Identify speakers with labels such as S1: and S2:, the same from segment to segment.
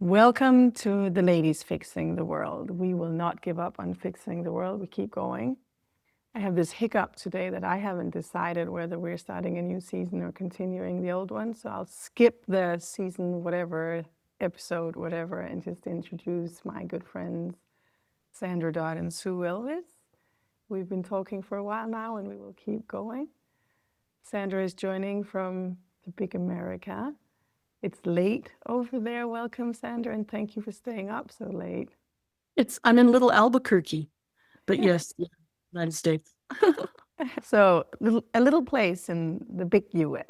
S1: Welcome to the Ladies Fixing the World. We will not give up on fixing the world. We keep going. I have this hiccup today that I haven't decided whether we're starting a new season or continuing the old one. So I'll skip the season, whatever, episode, whatever, and just introduce my good friends, Sandra Dodd and Sue Elvis. We've been talking for a while now and we will keep going. Sandra is joining from the big America. It's late over there. Welcome, Sandra, and thank you for staying up so late.
S2: I'm in little Albuquerque, but yes, United States.
S1: So a little place in the big US.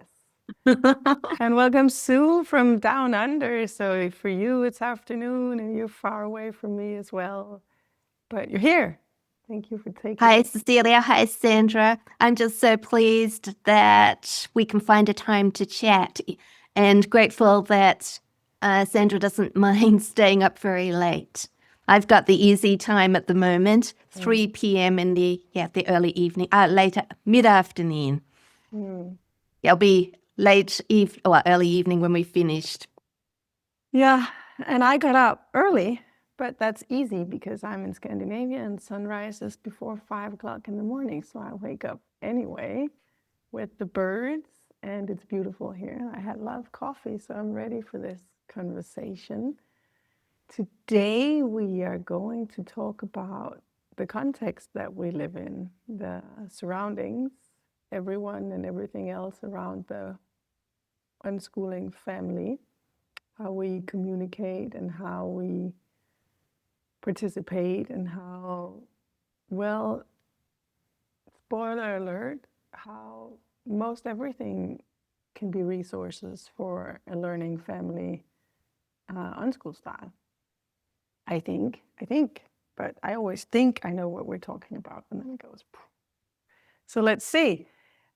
S1: And welcome, Sue, from down under. So for you, it's afternoon and you're far away from me as well. But you're here. Thank you for taking
S3: Hi, Cecilia. Hi, Sandra. I'm just so pleased that we can find a time to chat and grateful that Sandra doesn't mind staying up very late. I've got the easy time at the moment, 3 p.m. in the early evening, later mid-afternoon. It'll be early evening when we finished.
S1: Yeah, and I got up early, but that's easy because I'm in Scandinavia and sunrise is before 5 o'clock in the morning. So I wake up anyway with the birds and it's beautiful here. I had a lot of coffee, so I'm ready for this conversation. Today we are going to talk about the context that we live in, the surroundings, everyone and everything else around the unschooling family, how we communicate and how we participate and how, well, spoiler alert, how most everything can be resources for a learning family unschool style. I think, but I always think I know what we're talking about and then it goes. So let's see.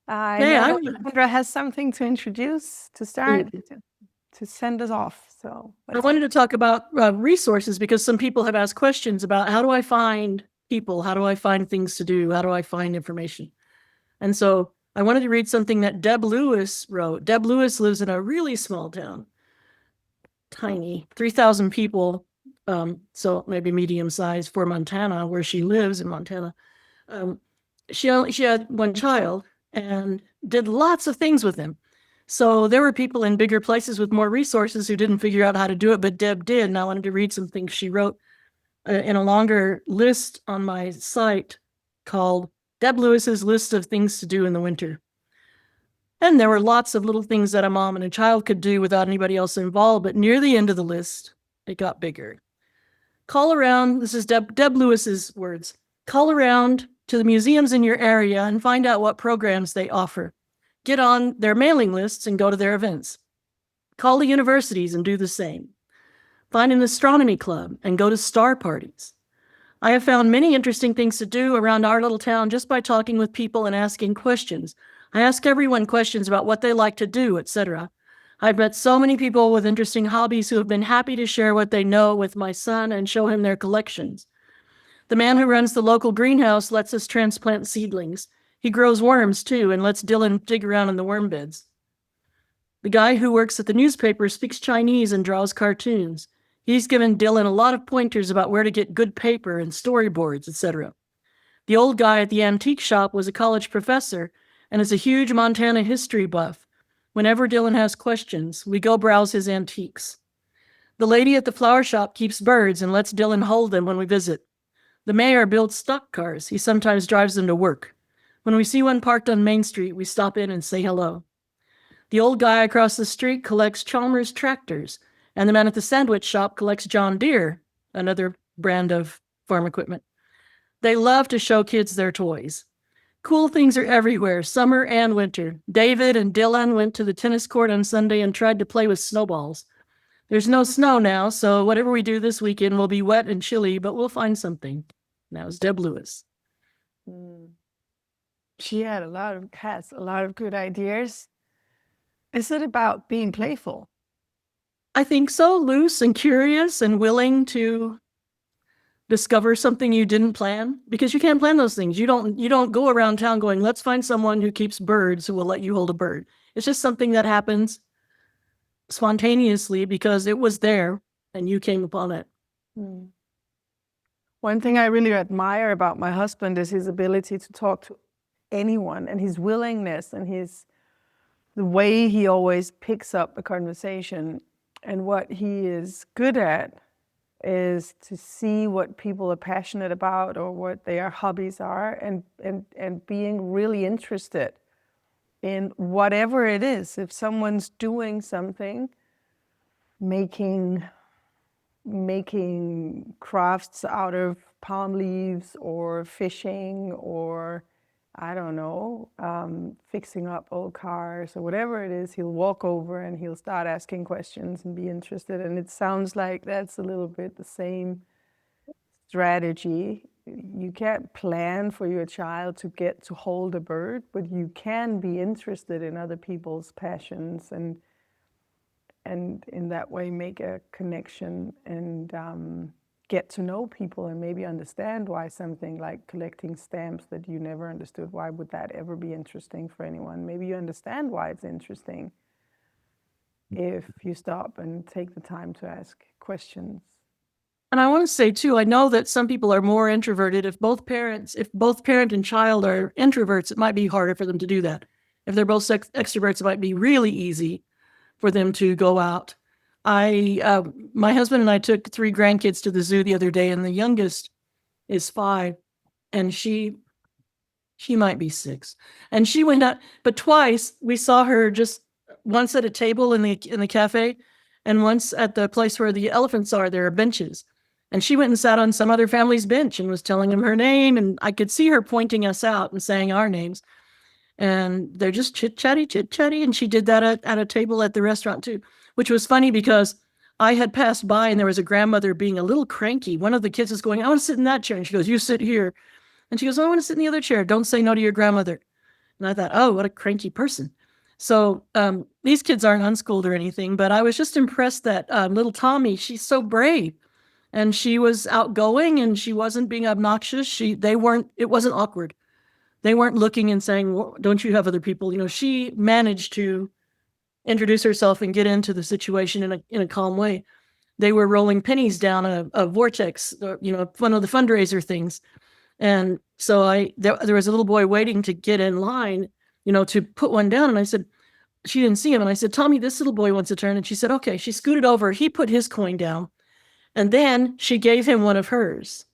S1: Sandra has something to introduce to start. To send us off. So
S2: I wanted to talk about resources because some people have asked questions about how do I find people? How do I find things to do? How do I find information? And so I wanted to read something that Deb Lewis wrote. Deb Lewis lives in a really small town, tiny, 3,000 people. So maybe medium size for Montana, where she lives in Montana. She had one child and did lots of things with him. So there were people in bigger places with more resources who didn't figure out how to do it, but Deb did. And I wanted to read some things she wrote in a longer list on my site called Deb Lewis's List of Things to Do in the Winter. And there were lots of little things that a mom and a child could do without anybody else involved. But near the end of the list, it got bigger. Call around. This is Deb Lewis's words. Call around to the museums in your area and find out what programs they offer. Get on their mailing lists and go to their events. Call the universities and do the same. Find an astronomy club and go to star parties. I have found many interesting things to do around our little town just by talking with people and asking questions. I ask everyone questions about what they like to do, etc. I've met so many people with interesting hobbies who have been happy to share what they know with my son and show him their collections. The man who runs the local greenhouse lets us transplant seedlings. He grows worms, too, and lets Dylan dig around in the worm beds. The guy who works at the newspaper speaks Chinese and draws cartoons. He's given Dylan a lot of pointers about where to get good paper and storyboards, etc. The old guy at the antique shop was a college professor and is a huge Montana history buff. Whenever Dylan has questions, we go browse his antiques. The lady at the flower shop keeps birds and lets Dylan hold them when we visit. The mayor builds stock cars. He sometimes drives them to work. When we see one parked on Main Street, we stop in and say hello. The old guy across the street collects Chalmers tractors, and the man at the sandwich shop collects John Deere, another brand of farm equipment. They love to show kids their toys. Cool things are everywhere, summer and winter. David and Dylan went to the tennis court on Sunday and tried to play with snowballs. There's no snow now, so whatever we do this weekend will be wet and chilly, but we'll find something. That was Deb Lewis.
S1: She has a lot of good ideas. Is it about being playful?
S2: I think so, loose and curious and willing to discover something you didn't plan, because you can't plan those things. You don't go around town going, let's find someone who keeps birds who will let you hold a bird. It's just something that happens spontaneously because it was there and you came upon it.
S1: Mm. One thing I really admire about my husband is his ability to talk to anyone, and his willingness, and the way he always picks up a conversation. And what he is good at is to see what people are passionate about or what their hobbies are, and being really interested in whatever it is. If someone's doing something, making crafts out of palm leaves, or fishing, or I don't know, fixing up old cars or whatever it is, he'll walk over and he'll start asking questions and be interested. And it sounds like that's a little bit the same strategy. You can't plan for your child to get to hold a bird, but you can be interested in other people's passions, and in that way make a connection, and get to know people, and maybe understand why something like collecting stamps that you never understood, why would that ever be interesting for anyone? Maybe you understand why it's interesting if you stop and take the time to ask questions.
S2: And I want to say too, I know that some people are more introverted. If both parent and child are introverts, it might be harder for them to do that. If they're both extroverts, it might be really easy for them to go out. My husband and I took 3 grandkids to the zoo the other day, and the youngest is 5, and she might be 6. And she went out, but twice we saw her, just once at a table in the cafe, and once at the place where the elephants are. There are benches. And she went and sat on some other family's bench and was telling them her name, and I could see her pointing us out and saying our names. And they're just chit-chatty, and she did that at a table at the restaurant too, which was funny because I had passed by and there was a grandmother being a little cranky. One of the kids is going, "I want to sit in that chair." And she goes, "You sit here." And she goes, "I want to sit in the other chair. Don't say no to your grandmother." And I thought, oh, what a cranky person. So these kids aren't unschooled or anything, but I was just impressed that little Tommy, she's so brave. And she was outgoing, and she wasn't being obnoxious. It wasn't awkward. They weren't looking and saying, well, "Don't you have other people?" She managed to introduce herself and get into the situation in a calm way. They were rolling pennies down a vortex, one of the fundraiser things. And so there was a little boy waiting to get in line, to put one down. And I said, she didn't see him. And I said, "Tommy, this little boy wants a turn." And she said, "Okay." She scooted over. He put his coin down. And then she gave him one of hers.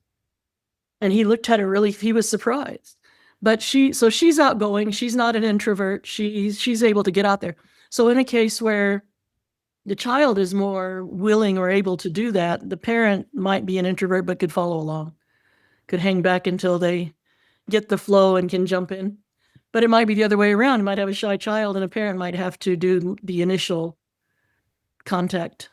S2: And he looked at her he was surprised. But she's outgoing. She's not an introvert. She's able to get out there. So in a case where the child is more willing or able to do that, the parent might be an introvert but could follow along, could hang back until they get the flow and can jump in. But it might be the other way around. You might have a shy child, and a parent might have to do the initial contact.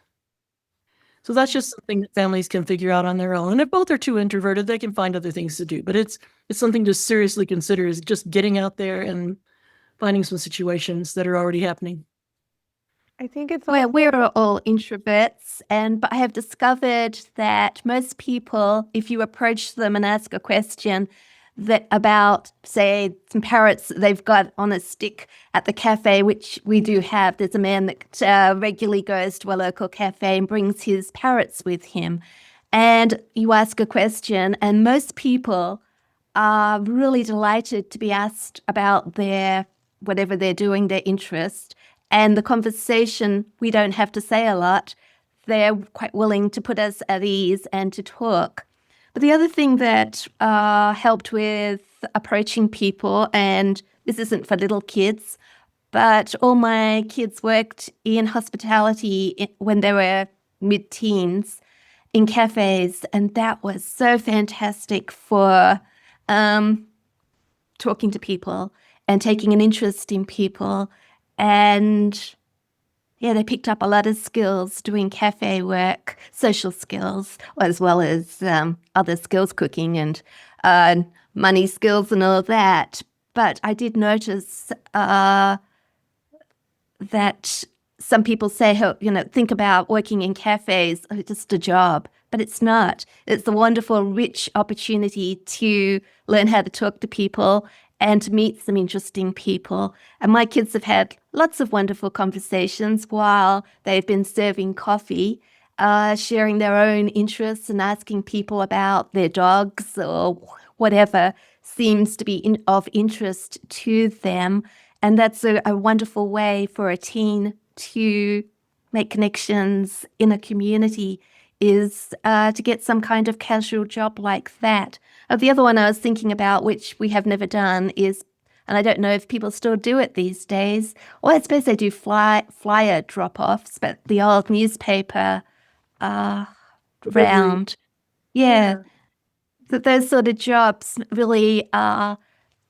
S2: So that's just something that families can figure out on their own. And if both are too introverted, they can find other things to do. But it's something to seriously consider, is just getting out there and finding some situations that are already happening.
S1: I think it's
S3: Well, we're all introverts, but I have discovered that most people, if you approach them and ask a question about, say, some parrots that they've got on a stick at the cafe, which we do have. There's a man that regularly goes to a local cafe and brings his parrots with him. And you ask a question, and most people are really delighted to be asked about whatever they're doing, their interest. And the conversation, we don't have to say a lot. They're quite willing to put us at ease and to talk. But the other thing that helped with approaching people, and this isn't for little kids, but all my kids worked in hospitality when they were mid-teens in cafes, and that was so fantastic for talking to people and taking an interest in people. And yeah, they picked up a lot of skills doing cafe work, social skills, as well as other skills, cooking and money skills and all that. But I did notice that some people say, think about working in cafes, just a job. But it's not. It's a wonderful, rich opportunity to learn how to talk to people and to meet some interesting people. And my kids have had lots of wonderful conversations while they've been serving coffee. sharing their own interests and asking people about their dogs or whatever seems to be of interest to them. And that's a wonderful way for a teen to make connections in a community, is to get some kind of casual job like that. The other one I was thinking about, which we have never done, is, and I don't know if people still do it these days, well, I suppose they do flyer drop-offs, but the old newspaper round. Yeah. That those sort of jobs really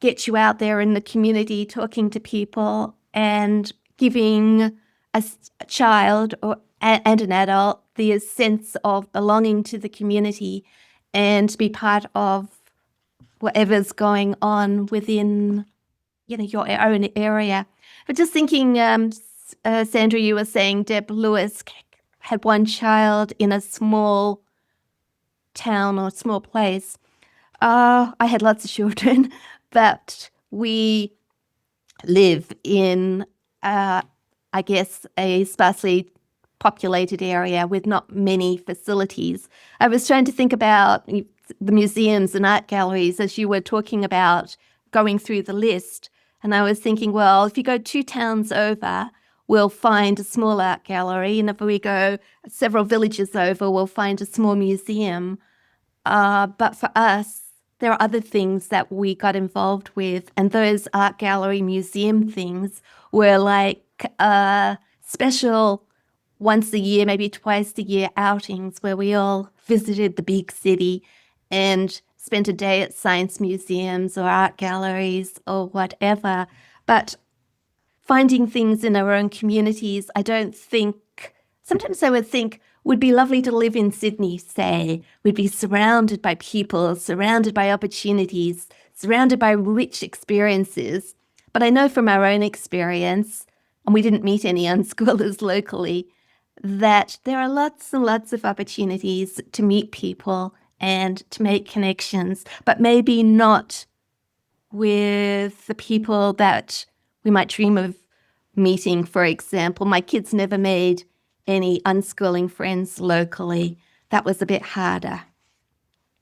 S3: get you out there in the community, talking to people and giving a child and an adult the sense of belonging to the community and to be part of whatever's going on within, your own area. But just thinking, Sandra, you were saying Deb Lewis had one child in a small town or small place. I had lots of children, but we live in, I guess, a sparsely populated area with not many facilities. I was trying to think about the museums and art galleries as you were talking about going through the list. And I was thinking, well, if you go 2 towns over, we'll find a small art gallery. And if we go several villages over, we'll find a small museum. But for us, there are other things that we got involved with. And those art gallery museum things were like special once a year, maybe twice a year outings where we all visited the big city and spent a day at science museums or art galleries or whatever. But finding things in our own communities, I don't think, sometimes I would think, would be lovely to live in Sydney, say. We'd be surrounded by people, surrounded by opportunities, surrounded by rich experiences. But I know from our own experience, and we didn't meet any unschoolers locally, that there are lots and lots of opportunities to meet people and to make connections, but maybe not with the people that we might dream of meeting. For example, my kids never made any unschooling friends locally. That was a bit harder.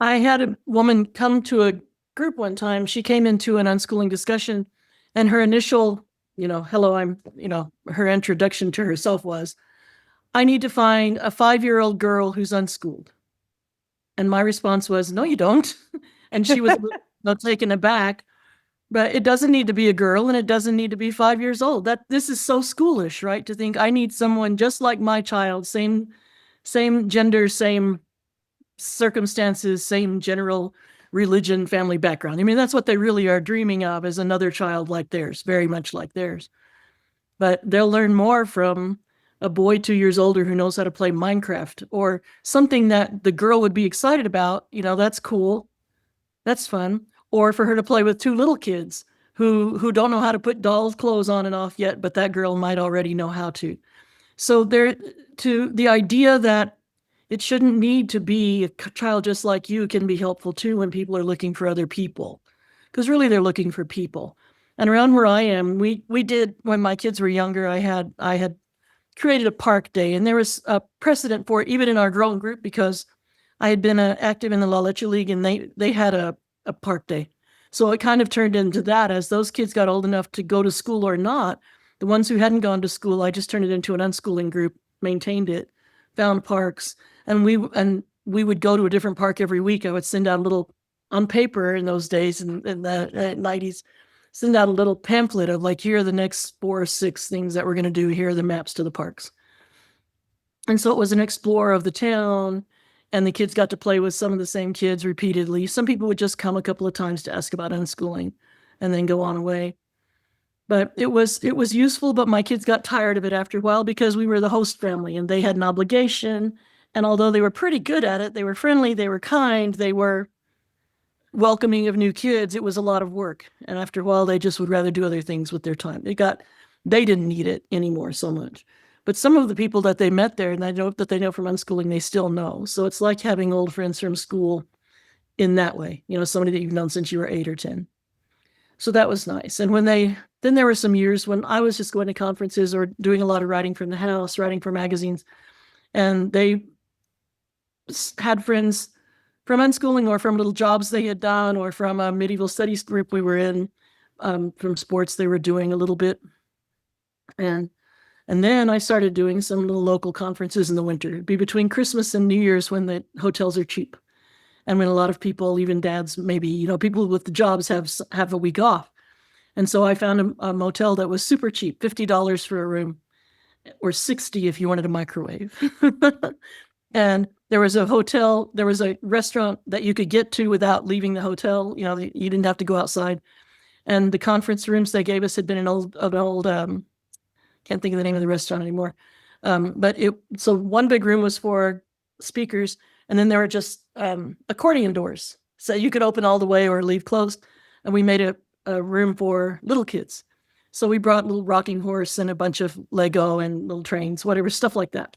S2: I had a woman come to a group one time. She came into an unschooling discussion, and her initial, hello, her introduction to herself was, I need to find a 5-year-old girl who's unschooled. And my response was, no, you don't. And she was not taken aback. But it doesn't need to be a girl, and it doesn't need to be 5 years old. This is so schoolish, right? To think I need someone just like my child, same gender, same circumstances, same general religion, family background. I mean, that's what they really are dreaming of, is another child like theirs, very much like theirs. But they'll learn more from a boy 2 years older who knows how to play Minecraft, or something that the girl would be excited about. That's cool. That's fun. Or for her to play with 2 little kids who don't know how to put dolls' clothes on and off yet, but that girl might already know how to. So the idea that it shouldn't need to be a child just like you can be helpful too when people are looking for other people, because really they're looking for people. And around where I am, we did, when my kids were younger, I had created a park day, and there was a precedent for it even in our growing group, because I had been active in the La Leche League, and they had a park day. So it kind of turned into that. As those kids got old enough to go to school or not, the ones who hadn't gone to school, I just turned it into an unschooling group, maintained it, found parks, and we would go to a different park every week. I would send out a little, on paper in those days, in the 90s, send out a little pamphlet of like, here are the next 4 or 6 things that we're going to do. Here are the maps to the parks. And so it was an explorer of the town, and the kids got to play with some of the same kids repeatedly. Some people would just come a couple of times to ask about unschooling and then go on away. But it was useful, but my kids got tired of it after a while, because we were the host family and they had an obligation. And although they were pretty good at it, they were friendly, they were kind, they were welcoming of new kids, it was a lot of work. And after a while, they just would rather do other things with their time. They didn't need it anymore so much. But some of the people that they met there, and I know that they know from unschooling, they still know. So it's like having old friends from school in that way, somebody that you've known since you were 8 or 10. So that was nice. And then there were some years when I was just going to conferences or doing a lot of writing from the house, writing for magazines. And they had friends from unschooling or from little jobs they had done or from a medieval studies group we were in, from sports they were doing a little bit. And then I started doing some little local conferences in the winter. It'd be between Christmas and New Year's when the hotels are cheap. And when a lot of people, even dads, maybe, people with the jobs have a week off. And so I found a motel that was super cheap, $50 for a room, or $60 if you wanted a microwave. And there was a restaurant that you could get to without leaving the hotel. You didn't have to go outside. And the conference rooms they gave us had been an old can't think of the name of the restaurant anymore. So one big room was for speakers, and then there were just accordion doors. So you could open all the way or leave closed. And we made a room for little kids. So we brought a little rocking horse and a bunch of Lego and little trains, whatever, stuff like that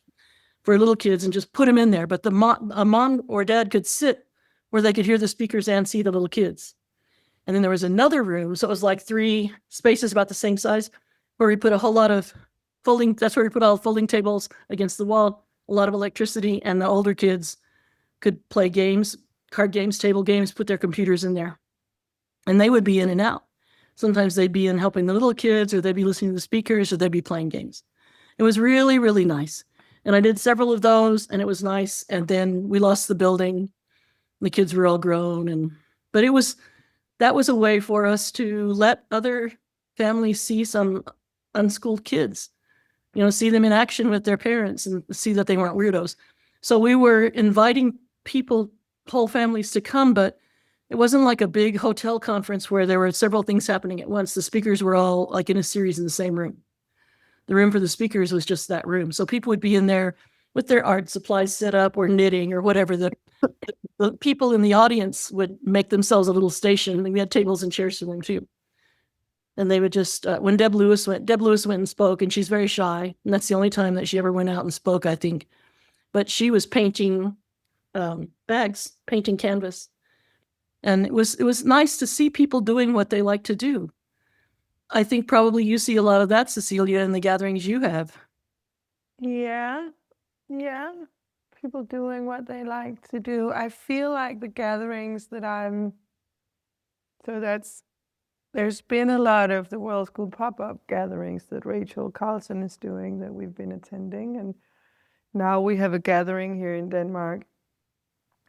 S2: for little kids, and just put them in there. But a mom or dad could sit where they could hear the speakers and see the little kids. And then there was another room. So it was like 3 spaces about the same size, where we put a whole lot of that's where we put all folding tables against the wall, a lot of electricity, and the older kids could play games, card games, table games, put their computers in there. And they would be in and out. Sometimes they'd be in helping the little kids, or they'd be listening to the speakers, or they'd be playing games. It was really, really nice. And I did several of those, and it was nice. And then we lost the building. The kids were all grown, but that was a way for us to let other families see some unschooled kids, see them in action with their parents and see that they weren't weirdos. So we were inviting people, whole families, to come, but it wasn't like a big hotel conference where there were several things happening at once. The speakers were all like in a series in the same room. The room for the speakers was just that room. So people would be in there with their art supplies set up or knitting or whatever. The people in the audience would make themselves a little station. We had tables and chairs for them too. And they would just, when Deb Lewis went and spoke, and she's very shy. And that's the only time that she ever went out and spoke, I think. But she was painting bags, painting canvas. And it was nice to see people doing what they like to do. I think probably you see a lot of that, Cecilia, in the gatherings you have.
S1: Yeah. People doing what they like to do. I feel like the gatherings that there's been a lot of the World School pop-up gatherings that Rachel Carlson is doing that we've been attending. And now we have a gathering here in Denmark.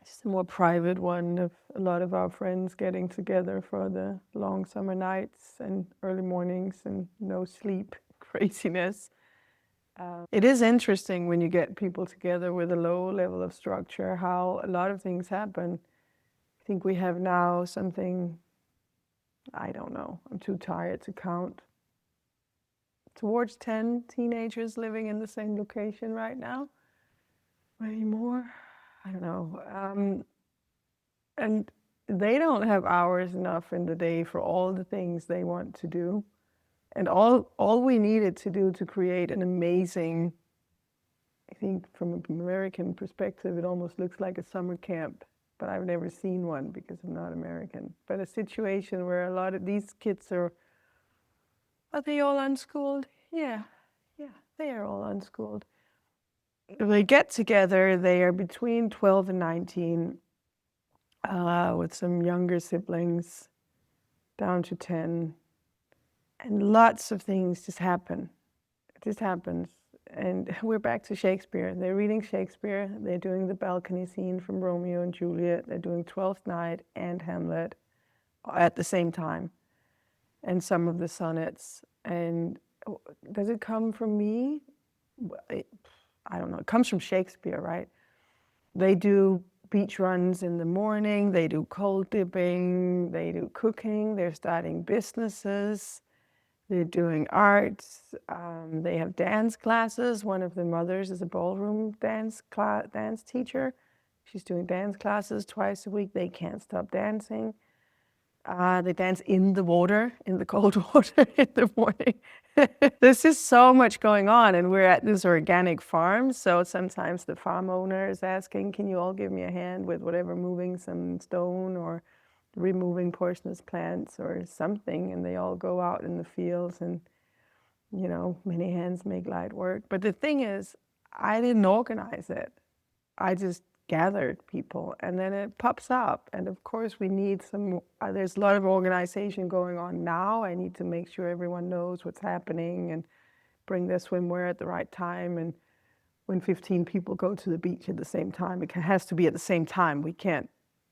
S1: It's a more private one of a lot of our friends getting together for the long summer nights and early mornings and no sleep craziness. It is interesting when you get people together with a low level of structure, how a lot of things happen. I think we have now something, I don't know, I'm too tired to count, towards 10 teenagers living in the same location right now. Maybe more, I don't know. And they don't have hours enough in the day for all the things they want to do. And all we needed to do to create an amazing, I think from an American perspective, it almost looks like a summer camp, but I've never seen one because I'm not American. But a situation where a lot of these kids are they all unschooled? Yeah, they are all unschooled. They get together, they are between 12 and 19, with some younger siblings, down to 10. And lots of things just happen. It just happens. And we're back to Shakespeare. They're reading Shakespeare. They're doing the balcony scene from Romeo and Juliet. They're doing Twelfth Night and Hamlet at the same time. And some of the sonnets. And does it come from me? I don't know. It comes from Shakespeare, right? They do beach runs in the morning. They do cold dipping. They do cooking. They're starting businesses. They're doing arts. They have dance classes. One of the mothers is a ballroom dance teacher. She's doing dance classes twice a week. They can't stop dancing. They dance in the water, in the cold water in the morning. There's just so much going on, and we're at this organic farm, so sometimes the farm owner is asking, can you all give me a hand with whatever, moving some stone or removing poisonous plants or something, and they all go out in the fields, and many hands make light work. But the thing is, I didn't organize it. I just gathered people, and then it pops up. And of course, we need some, there's a lot of organization going on now. I need to make sure everyone knows what's happening and bring their swimwear at the right time. And when 15 people go to the beach at the same time, it has to be at the same time. We can't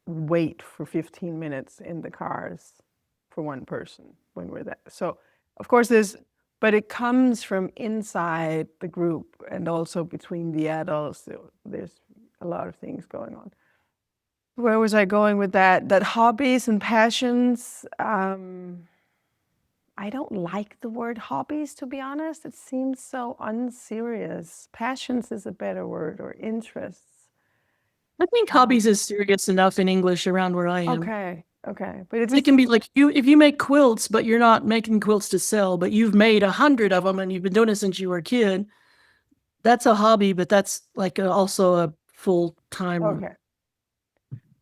S1: wait for 15 minutes in the cars for one person when we're there. So of course but it comes from inside the group and also between the adults. So there's a lot of things going on. Where was I going with that? That hobbies and passions, I don't like the word hobbies, to be honest. It seems so unserious. Passions is a better word, or interests.
S2: I think hobbies is serious enough in English around where I am.
S1: Okay. But
S2: It can be like if you make quilts, but you're not making quilts to sell, but you've made 100 of them and you've been doing it since you were a kid. That's a hobby, but that's like also a full-time.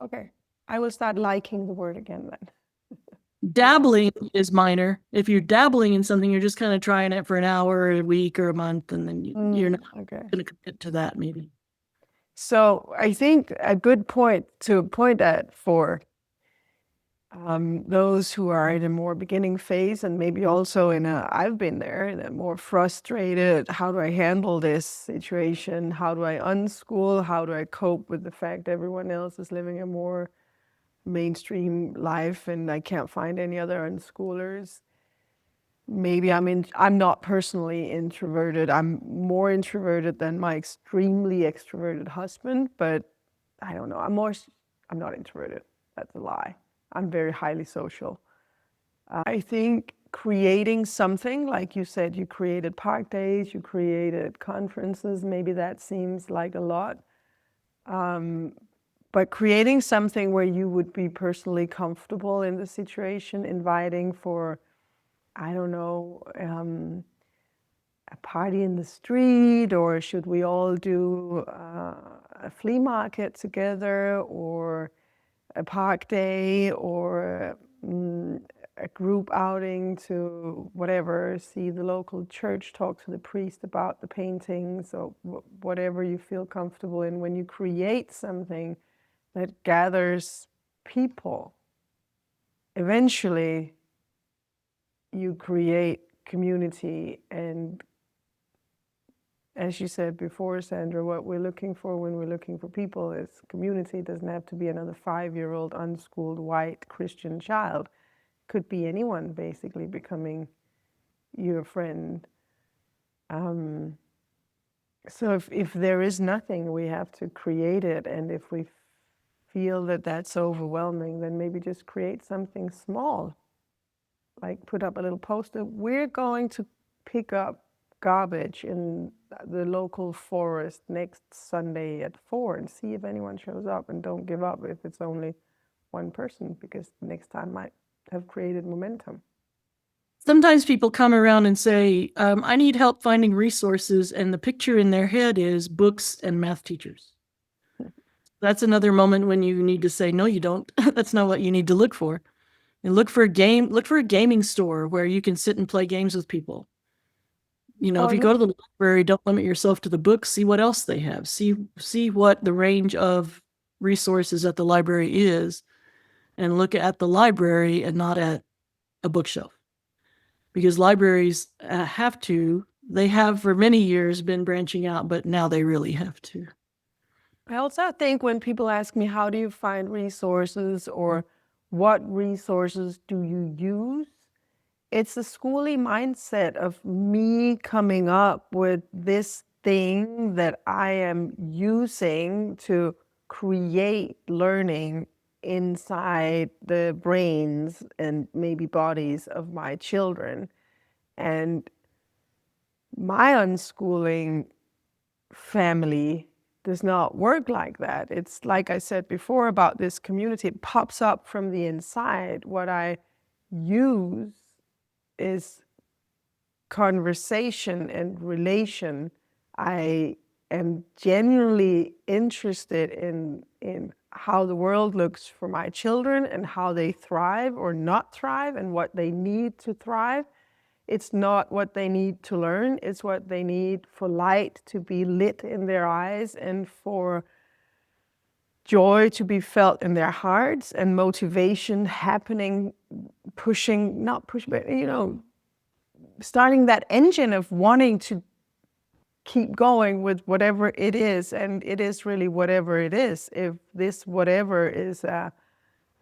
S1: Okay. I will start liking the word again then.
S2: Dabbling is minor. If you're dabbling in something, you're just kind of trying it for an hour, or a week, or a month, and then you're not going to commit to that maybe.
S1: So I think a good point to point at for those who are in a more beginning phase, and maybe also I've been there, in a more frustrated, how do I handle this situation? How do I unschool? How do I cope with the fact everyone else is living a more mainstream life and I can't find any other unschoolers? Maybe I'm not personally introverted. I'm more introverted than my extremely extroverted husband, but I don't know. I'm not introverted. That's a lie. I'm very highly social. I think creating something, like you said, you created park days, you created conferences, maybe that seems like a lot. But creating something where you would be personally comfortable in the situation, inviting for, I don't know, a party in the street, or should we all do a flea market together, or a park day, or a group outing to whatever, see the local church, talk to the priest about the paintings, or whatever you feel comfortable in. When you create something that gathers people, eventually you create community. And as you said before, Sandra, what we're looking for when we're looking for people is community. It doesn't have to be another 5-year-old unschooled white Christian child. It could be anyone basically becoming your friend. So if there is nothing, we have to create it. And if we feel that that's overwhelming, then maybe just create something small. Like put up a little poster. We're going to pick up garbage in the local forest next Sunday at 4 and see if anyone shows up, and don't give up if it's only one person, because next time might have created momentum.
S2: Sometimes people come around and say, I need help finding resources, and the picture in their head is books and math teachers. That's another moment when you need to say, no, you don't. That's not what you need to look for. And look for a gaming store where you can sit and play games with people. If you go to the library, don't limit yourself to the books. See what else they have. See what the range of resources at the library is, and look at the library and not at a bookshelf. Because libraries they have for many years been branching out, but now they really have to.
S1: I also think when people ask me, how do you find resources, or what resources do you use? It's a schooly mindset of me coming up with this thing that I am using to create learning inside the brains and maybe bodies of my children. And my unschooling family does not work like that. It's like I said before about this community, it pops up from the inside. What I use is conversation and relation. I am genuinely interested in how the world looks for my children and how they thrive or not thrive and what they need to thrive. It's not what they need to learn, it's what they need for light to be lit in their eyes and for joy to be felt in their hearts and motivation happening, not push, but, starting that engine of wanting to keep going with whatever it is. And it is really whatever it is. If this whatever is a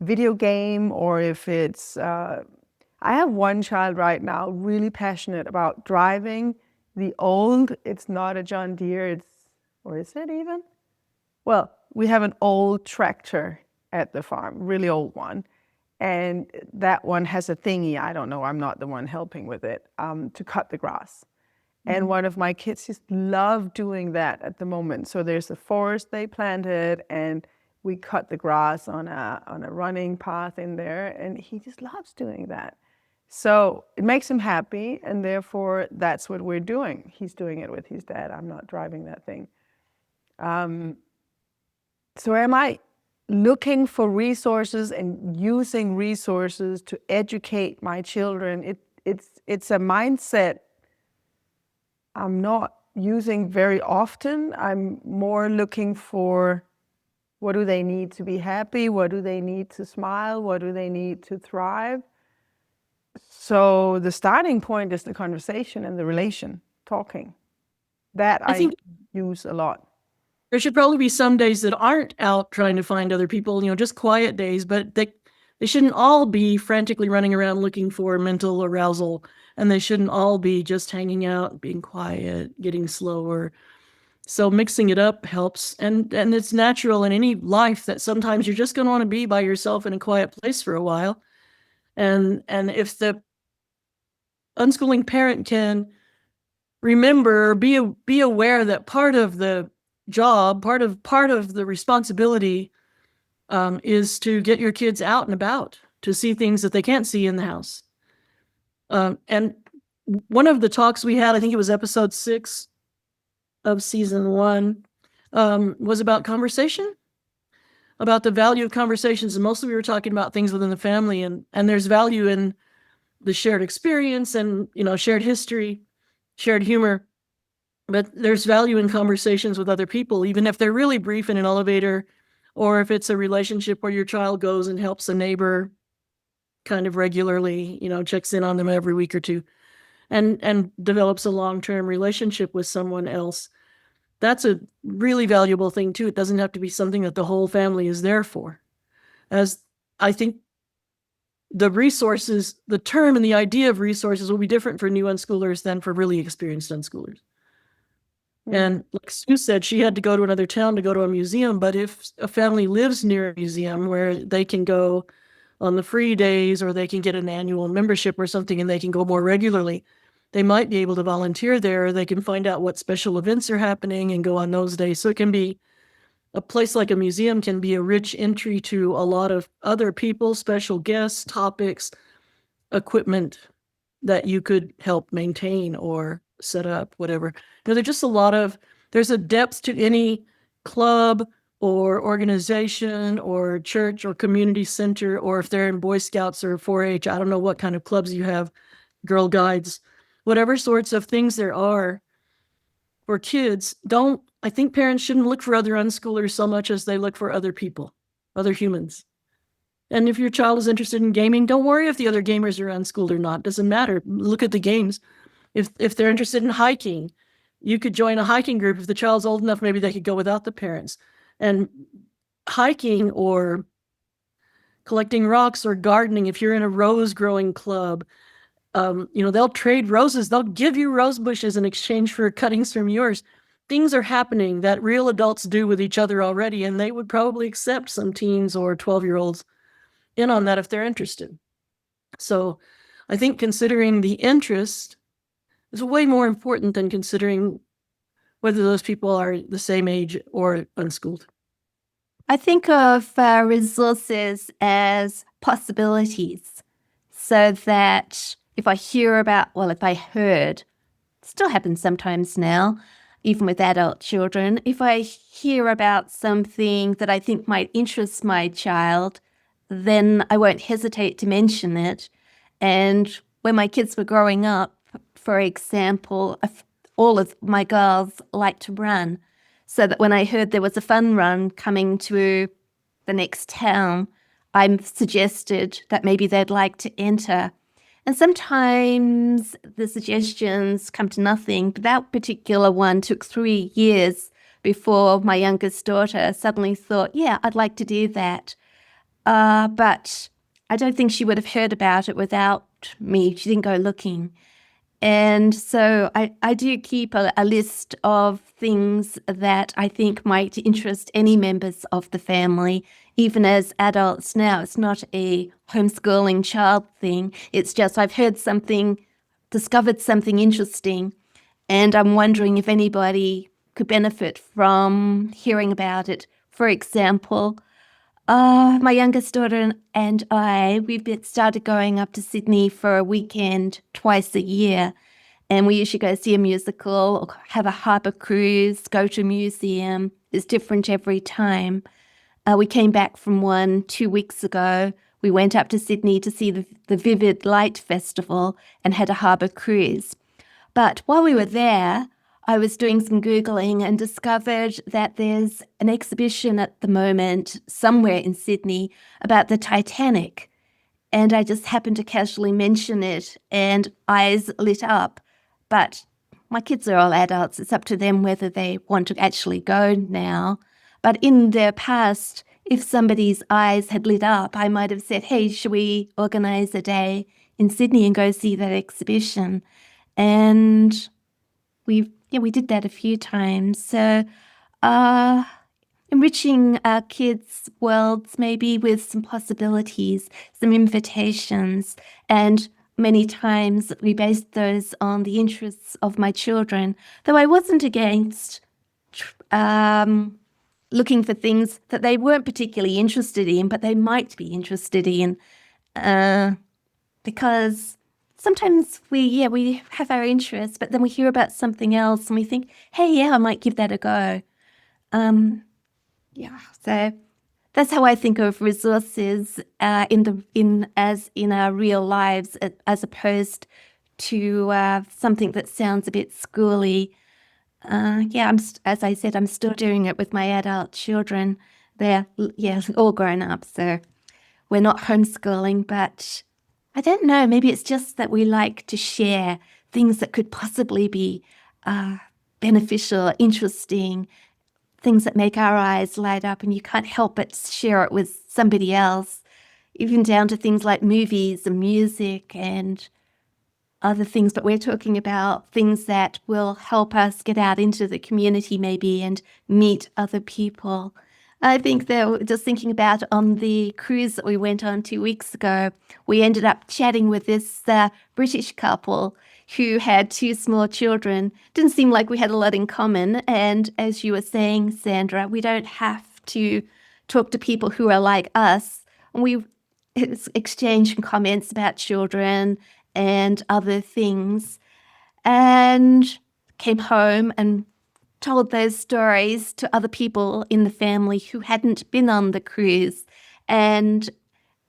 S1: video game, or if it's, I have one child right now really passionate about driving the old, it's not a John Deere, or is it even? Well, we have an old tractor at the farm, really old one. And that one has a thingy, I don't know, I'm not the one helping with it, to cut the grass. And one of my kids just love doing that at the moment. So there's a forest they planted, and we cut the grass on a running path in there, and he just loves doing that. So it makes him happy, and therefore that's what we're doing. He's doing it with his dad. I'm not driving that thing. So am I looking for resources and using resources to educate my children? It's a mindset I'm not using very often. I'm more looking for, what do they need to be happy? What do they need to smile? What do they need to thrive? So the starting point is the conversation and the relation, talking. That I
S2: think
S1: use a lot.
S2: there should probably be some days that aren't out trying to find other people, just quiet days, but they shouldn't all be frantically running around looking for mental arousal, and they shouldn't all be just hanging out, being quiet, getting slower. So mixing it up helps, and it's natural in any life that sometimes you're just going to want to be by yourself in a quiet place for a while. And if the unschooling parent can remember, be aware that part of the job, part of the responsibility is to get your kids out and about, to see things that they can't see in the house. And one of the talks we had, I think it was episode 6 of season 1, was about conversation, about the value of conversations. And mostly we were talking about things within the family, and there's value in the shared experience and, shared history, shared humor. But there's value in conversations with other people, even if they're really brief in an elevator, or if it's a relationship where your child goes and helps a neighbor kind of regularly, checks in on them every week or two, and develops a long-term relationship with someone else. That's a really valuable thing too. It doesn't have to be something that the whole family is there for. As I think the resources, the term and the idea of resources will be different for new unschoolers than for really experienced unschoolers. And like Sue said, she had to go to another town to go to a museum. But if a family lives near a museum where they can go on the free days, or they can get an annual membership or something, and they can go more regularly, they might be able to volunteer there. Or they can find out what special events are happening and go on those days. So it can be, a place like a museum can be a rich entry to a lot of other people, special guests, topics, equipment that you could help maintain or set up, whatever. There's just there's a depth to any club or organization or church or community center, or if they're in Boy Scouts or 4-H, I don't know what kind of clubs you have, Girl Guides, whatever sorts of things there are for kids. I think parents shouldn't look for other unschoolers so much as they look for other people, other humans. And if your child is interested in gaming, don't worry if the other gamers are unschooled or not. Doesn't matter. Look at the games. If they're interested in hiking, you could join a hiking group. If the child's old enough, maybe they could go without the parents. And hiking or collecting rocks or gardening, if you're in a rose growing club, they'll trade roses. They'll give you rose bushes in exchange for cuttings from yours. Things are happening that real adults do with each other already, and they would probably accept some teens or 12-year-olds in on that if they're interested. So I think considering the interest is way more important than considering whether those people are the same age or unschooled.
S3: I think of resources as possibilities, so that if I heard, still happens sometimes now, even with adult children, if I hear about something that I think might interest my child, then I won't hesitate to mention it. And when my kids were growing up, for example, all of my girls like to run. so that when I heard there was a fun run coming to the next town, I suggested that maybe they'd like to enter. And sometimes the suggestions come to nothing, but that particular one took 3 years before my youngest daughter suddenly thought, yeah, I'd like to do that. But I don't think she would have heard about it without me. She didn't go looking. And so I do keep a list of things that I think might interest any members of the family, even as adults now. It's not a homeschooling child thing. It's just I've heard something, discovered something interesting, and I'm wondering if anybody could benefit from hearing about it. For example, my youngest daughter and I, we've started going up to Sydney for a weekend twice a year. And we usually go see a musical or have a harbour cruise, go to a museum. It's different every time. We came back from one 2 weeks ago. We went up to Sydney to see the Vivid Light Festival and had a harbour cruise. But while we were there, I was doing some Googling and discovered that there's an exhibition at the moment somewhere in Sydney about the Titanic. And I just happened to casually mention it and eyes lit up. But my kids are all adults. It's up to them whether they want to actually go now. But in their past, if somebody's eyes had lit up, I might have said, hey, should we organise a day in Sydney and go see that exhibition? And we did that a few times. So enriching our kids' worlds maybe with some possibilities, some invitations, and many times we based those on the interests of my children, though I wasn't against looking for things that they weren't particularly interested in, but they might be interested in, because sometimes we have our interests, but then we hear about something else and we think, hey, yeah, I might give that a go. So that's how I think of resources in our real lives, as opposed to something that sounds a bit schooly. As I said, I'm still doing it with my adult children. They're all grown up, so we're not homeschooling, but I don't know, maybe it's just that we like to share things that could possibly be beneficial, interesting, things that make our eyes light up, and you can't help but share it with somebody else, even down to things like movies and music and other things. But we're talking about things that will help us get out into the community maybe and meet other people. I think that just thinking about on the cruise that we went on 2 weeks ago, we ended up chatting with this British couple who had 2 small children. Didn't seem like we had a lot in common. And as you were saying, Sandra, we don't have to talk to people who are like us. And we exchanged comments about children and other things, and came home and told those stories to other people in the family who hadn't been on the cruise. And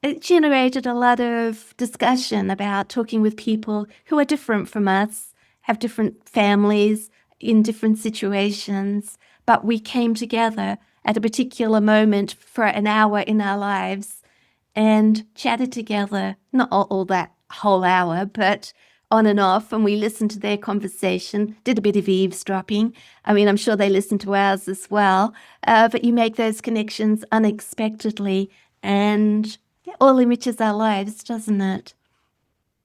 S3: it generated a lot of discussion about talking with people who are different from us, have different families in different situations, but we came together at a particular moment for an hour in our lives and chatted together, not all that whole hour, but on and off, and we listened to their conversation, did a bit of eavesdropping. I mean, I'm sure they listened to ours as well, but you make those connections unexpectedly, and it all enriches our lives, doesn't it?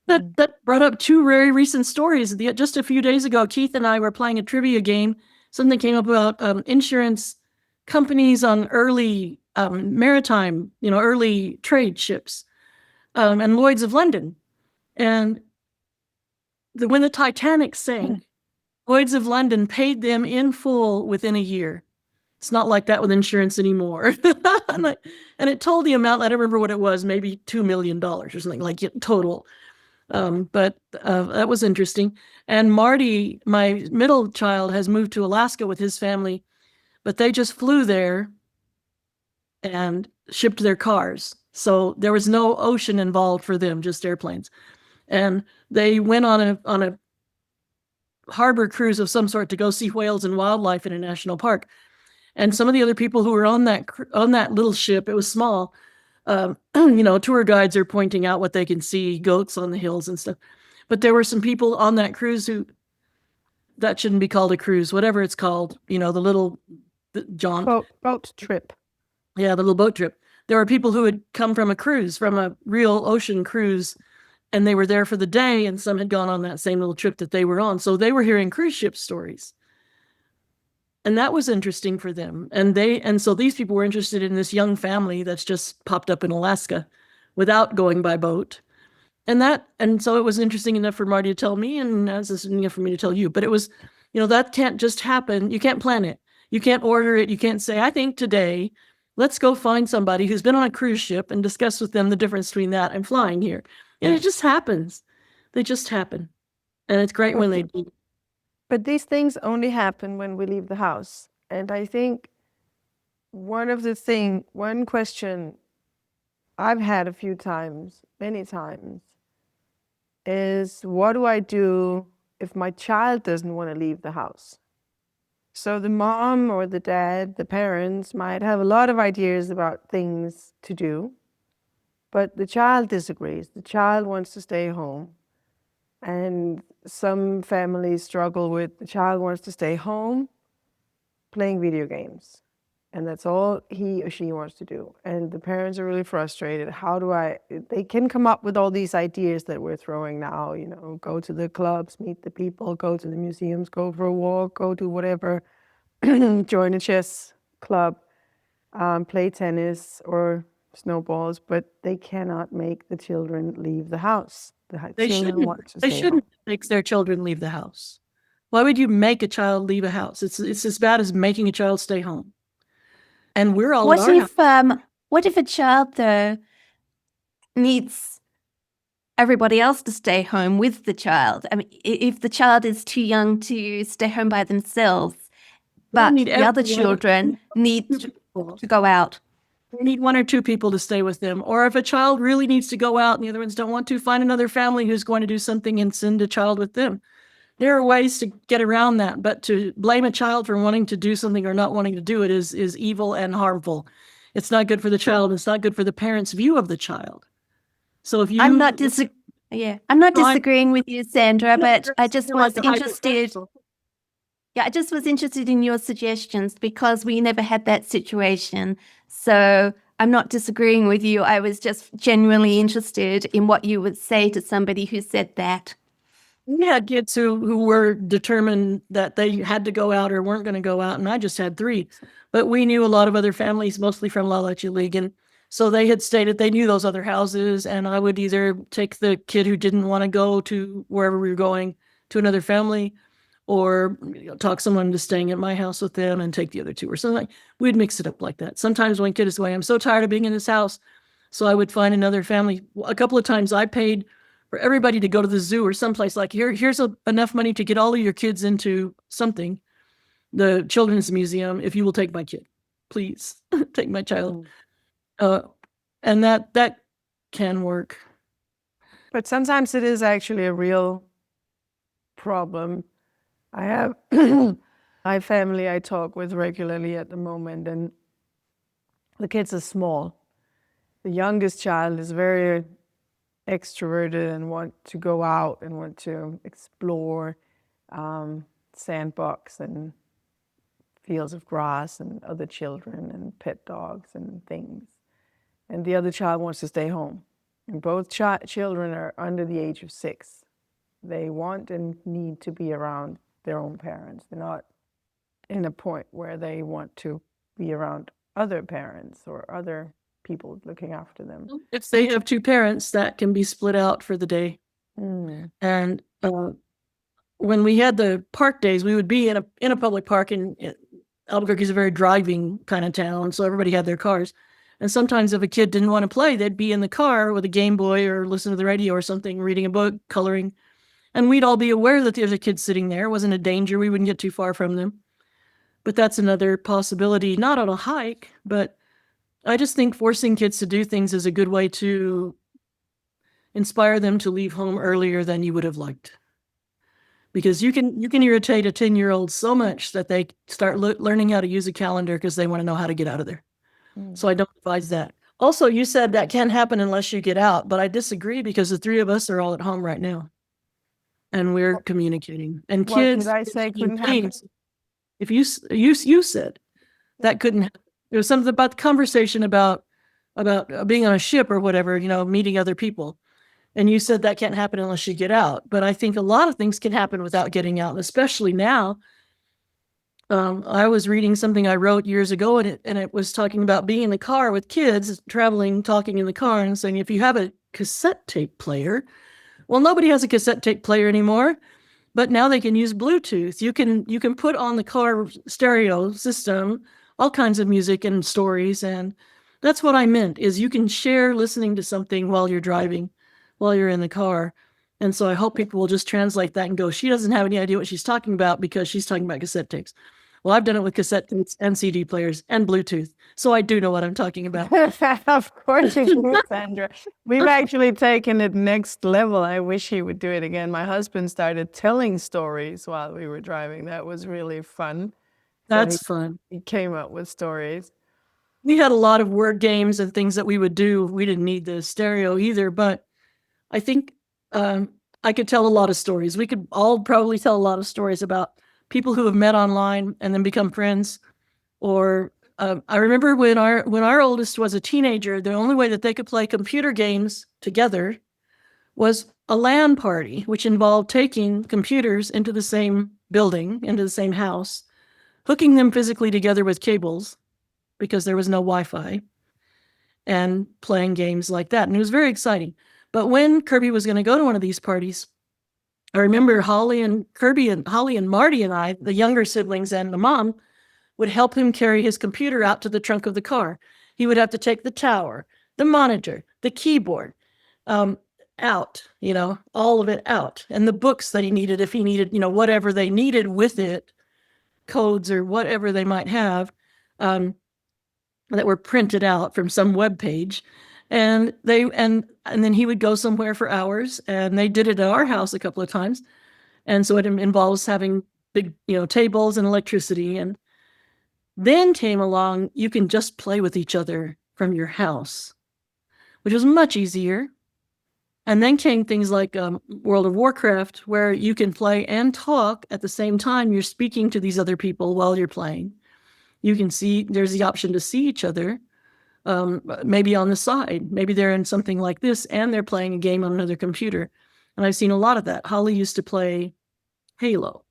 S2: That brought up 2 very recent stories. Just a few days ago, Keith and I were playing a trivia game. Something came up about insurance companies on early maritime, early trade ships, and Lloyd's of London. And when the Titanic sank, Lloyd's of London paid them in full within a year. It's not like that with insurance anymore. And it told the amount, I don't remember what it was, maybe $2 million or something like total. But that was interesting. And Marty, my middle child, has moved to Alaska with his family, but they just flew there and shipped their cars. So there was no ocean involved for them, just airplanes. And they went on a harbor cruise of some sort to go see whales and wildlife in a national park. And some of the other people who were on that little ship, it was small, tour guides are pointing out what they can see, goats on the hills and stuff. But there were some people on that cruise that shouldn't be called a cruise, whatever it's called, the little jaunt.
S1: Boat trip.
S2: Yeah, the little boat trip. There were people who had come from a cruise, from a real ocean cruise, and they were there for the day, and some had gone on that same little trip that they were on. So they were hearing cruise ship stories. And that was interesting for them. And so these people were interested in this young family that's just popped up in Alaska without going by boat. And so it was interesting enough for Marty to tell me, and as interesting enough for me to tell you. But it was, that can't just happen. You can't plan it. You can't order it. You can't say, I think today, let's go find somebody who's been on a cruise ship and discuss with them the difference between that and flying here. And it just happens. They just happen. And it's great when they do.
S1: But these things only happen when we leave the house. And I think one question I've had a few times, many times, is what do I do if my child doesn't want to leave the house? So the mom or the dad, the parents might have a lot of ideas about things to do, but the child disagrees. The child wants to stay home. And some families struggle with the child wants to stay home playing video games. And that's all he or she wants to do. And the parents are really frustrated. They can come up with all these ideas that we're throwing now, go to the clubs, meet the people, go to the museums, go for a walk, go to whatever, join a chess club, play tennis or snowballs, but they cannot make the children leave the house.
S2: They shouldn't make their children leave the house. Why would you make a child leave a house? It's as bad as making a child stay home. And we're all
S3: what if a child though needs everybody else to stay home with the child? I mean, if the child is too young to stay home by themselves, but the other children need to go out.
S2: They need one or two people to stay with them. Or if a child really needs to go out and the other ones don't want to, find another family who's going to do something and send a child with them. There are ways to get around that, but to blame a child for wanting to do something or not wanting to do it is evil and harmful. It's not good for the child. It's not good for the parents' view of the child. So if you...
S3: I'm not disagreeing with you, Sandra, but I just was interested... Yeah, I just was interested in your suggestions because we never had that situation. So I'm not disagreeing with you. I was just genuinely interested in what you would say to somebody who said that.
S2: We had kids who were determined that they had to go out or weren't going to go out, and I just had 3. But we knew a lot of other families, mostly from La Leche League, and so they had stated they knew those other houses, and I would either take the kid who didn't want to go to wherever we were going to another family, or talk someone into staying at my house with them and take the other 2 or something. We'd mix it up like that. Sometimes one kid is going, I'm so tired of being in this house. So I would find another family. A couple of times I paid for everybody to go to the zoo or someplace like here's enough money to get all of your kids into something, the children's museum, if you will take my kid, please take my child. And that can work.
S1: But sometimes it is actually a real problem. I have my family I talk with regularly at the moment, and the kids are small. The youngest child is very extroverted and want to go out and want to explore sandbox and fields of grass and other children and pet dogs and things. And the other child wants to stay home. And both children are under the age of 6. They want and need to be around their own parents. They're not in a point where they want to be around other parents or other people looking after them.
S2: If they have 2 parents, that can be split out for the day. And when we had the park days, we would be in a public park, and Albuquerque is a very driving kind of town, so everybody had their cars. And sometimes if a kid didn't want to play, they'd be in the car with a Game Boy or listen to the radio or something, reading a book, coloring. And we'd all be aware that there's a kid sitting there. It wasn't a danger. We wouldn't get too far from them. But that's another possibility, not on a hike, but I just think forcing kids to do things is a good way to inspire them to leave home earlier than you would have liked. because you can irritate a 10-year-old so much that they start learning how to use a calendar because they want to know how to get out of there. So I don't advise that. Also, you said that can't happen unless you get out, but I disagree because the three of us are all at home right now. And we're communicating. And
S1: What
S2: kids,
S1: did I say couldn't happen?
S2: if you said that couldn't happen. There was something about the conversation about being on a ship or whatever, meeting other people. And you said that can't happen unless you get out. But I think a lot of things can happen without getting out, especially now. I was reading something I wrote years ago, and it was talking about being in the car with kids, traveling, talking in the car, and saying if you have a cassette tape player, well, nobody has a cassette tape player anymore, but now they can use Bluetooth. You can put on the car stereo system all kinds of music and stories, and that's what I meant, is you can share listening to something while you're driving, while you're in the car. And so I hope people will just translate that and go, she doesn't have any idea what she's talking about because she's talking about cassette tapes. Well, I've done it with cassette tapes and CD players and Bluetooth, so I do know what I'm talking about.
S1: Of course you do, Sandra. We've actually taken it next level. I wish he would do it again. My husband started telling stories while we were driving. That was really fun.
S2: That's fun.
S1: He came up with stories.
S2: We had a lot of word games and things that we would do. We didn't need the stereo either, but I think I could tell a lot of stories. We could all probably tell a lot of stories about people who have met online and then become friends. Or I remember when our oldest was a teenager, the only way that they could play computer games together was a LAN party, which involved taking computers into the same building, into the same house, hooking them physically together with cables because there was no Wi-Fi, and playing games like that. And it was very exciting. But when Kirby was going to go to one of these parties, I remember Holly and Marty and I, the younger siblings and the mom, would help him carry his computer out to the trunk of the car. He would have to take the tower, the monitor, the keyboard out, all of it out. And the books that he needed, if he needed, whatever they needed with it, codes or whatever they might have, that were printed out from some web page. And then he would go somewhere for hours, and they did it at our house a couple of times. And so it involves having big, tables and electricity. And then came along, you can just play with each other from your house, which was much easier. And then came things like World of Warcraft, where you can play and talk at the same time. You're speaking to these other people while you're playing. You can see, there's the option to see each other. Maybe on the side, maybe they're in something like this and they're playing a game on another computer. And I've seen a lot of that. Holly used to play Halo,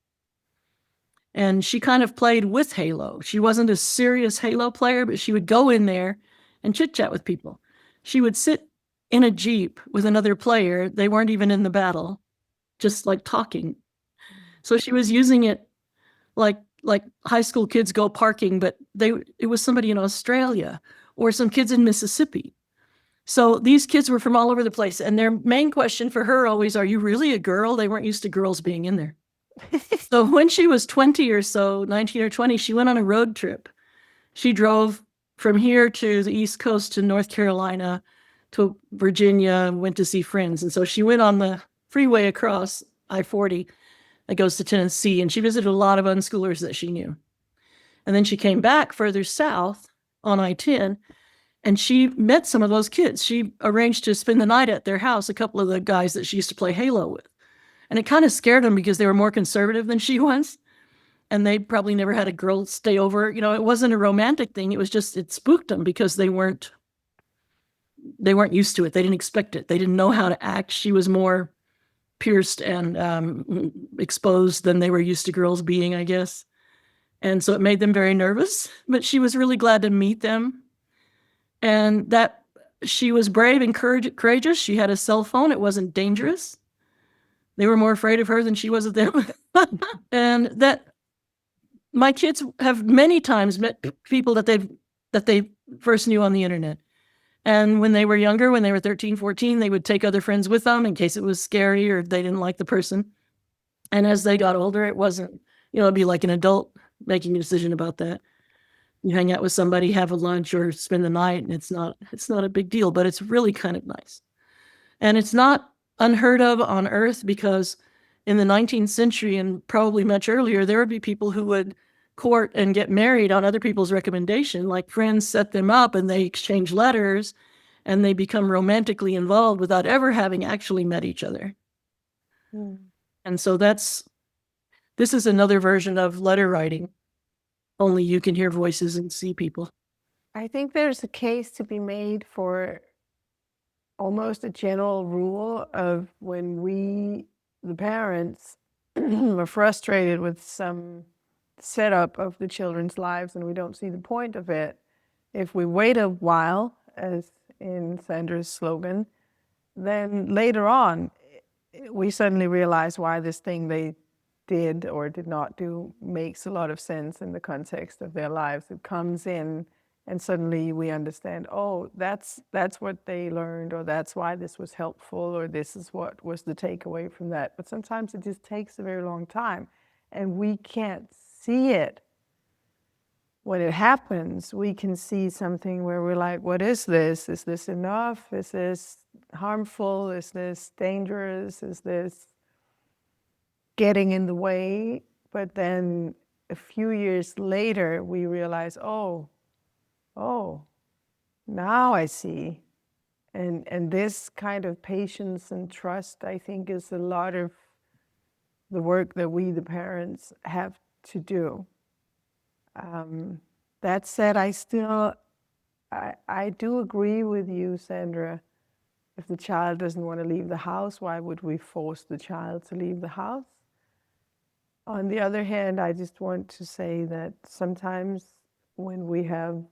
S2: and she kind of played with Halo. She wasn't a serious Halo player, but she would go in there and chit chat with people. She would sit in a Jeep with another player. They weren't even in the battle, just like talking. So she was using it like high school kids go parking, but it was somebody in Australia or some kids in Mississippi. So these kids were from all over the place. And their main question for her always, are you really a girl? They weren't used to girls being in there. So when she was 20 or so, 19 or 20, she went on a road trip. She drove from here to the East Coast to North Carolina to Virginia, went to see friends. And so she went on the freeway across I-40 that goes to Tennessee, and she visited a lot of unschoolers that she knew. And then she came back further south on I-10, and she met some of those kids. She arranged to spend the night at their house, a couple of the guys that she used to play Halo with. And it kind of scared them because they were more conservative than she was. And they probably never had a girl stay over. It wasn't a romantic thing. It was just, it spooked them because they weren't used to it. They didn't expect it. They didn't know how to act. She was more pierced and exposed than they were used to girls being, I guess. And so it made them very nervous, but she was really glad to meet them. And that she was brave and courageous. She had a cell phone. It wasn't dangerous. They were more afraid of her than she was of them. And that my kids have many times met people that they first knew on the internet. And when they were younger, when they were 13, 14, they would take other friends with them in case it was scary or they didn't like the person. And as they got older, it wasn't, it'd be like an adult making a decision about that. You hang out with somebody, have a lunch or spend the night, and it's not a big deal, but it's really kind of nice. And it's not unheard of on Earth because in the 19th century and probably much earlier, there would be people who would court and get married on other people's recommendation, like friends set them up and they exchange letters and they become romantically involved without ever having actually met each other. And so this is another version of letter writing, only you can hear voices and see people.
S1: I think there's a case to be made for almost a general rule of when we, the parents, are frustrated with some setup of the children's lives and we don't see the point of it. If we wait a while, as in Sandra's slogan, then later on, we suddenly realize why this thing they did or did not do makes a lot of sense in the context of their lives. It comes in and suddenly we understand, oh, that's what they learned, or that's why this was helpful, or this is what was the takeaway from that. But sometimes it just takes a very long time and we can't see it. When it happens, we can see something where we're like, what is this? Is this enough? Is this harmful? Is this dangerous? Is this getting in the way? But then a few years later, we realize, oh, now I see. And this kind of patience and trust, I think, is a lot of the work that we, the parents, have to do. That said, I do agree with you, Sandra. If the child doesn't want to leave the house, why would we force the child to leave the house? On the other hand, I just want to say that sometimes when we have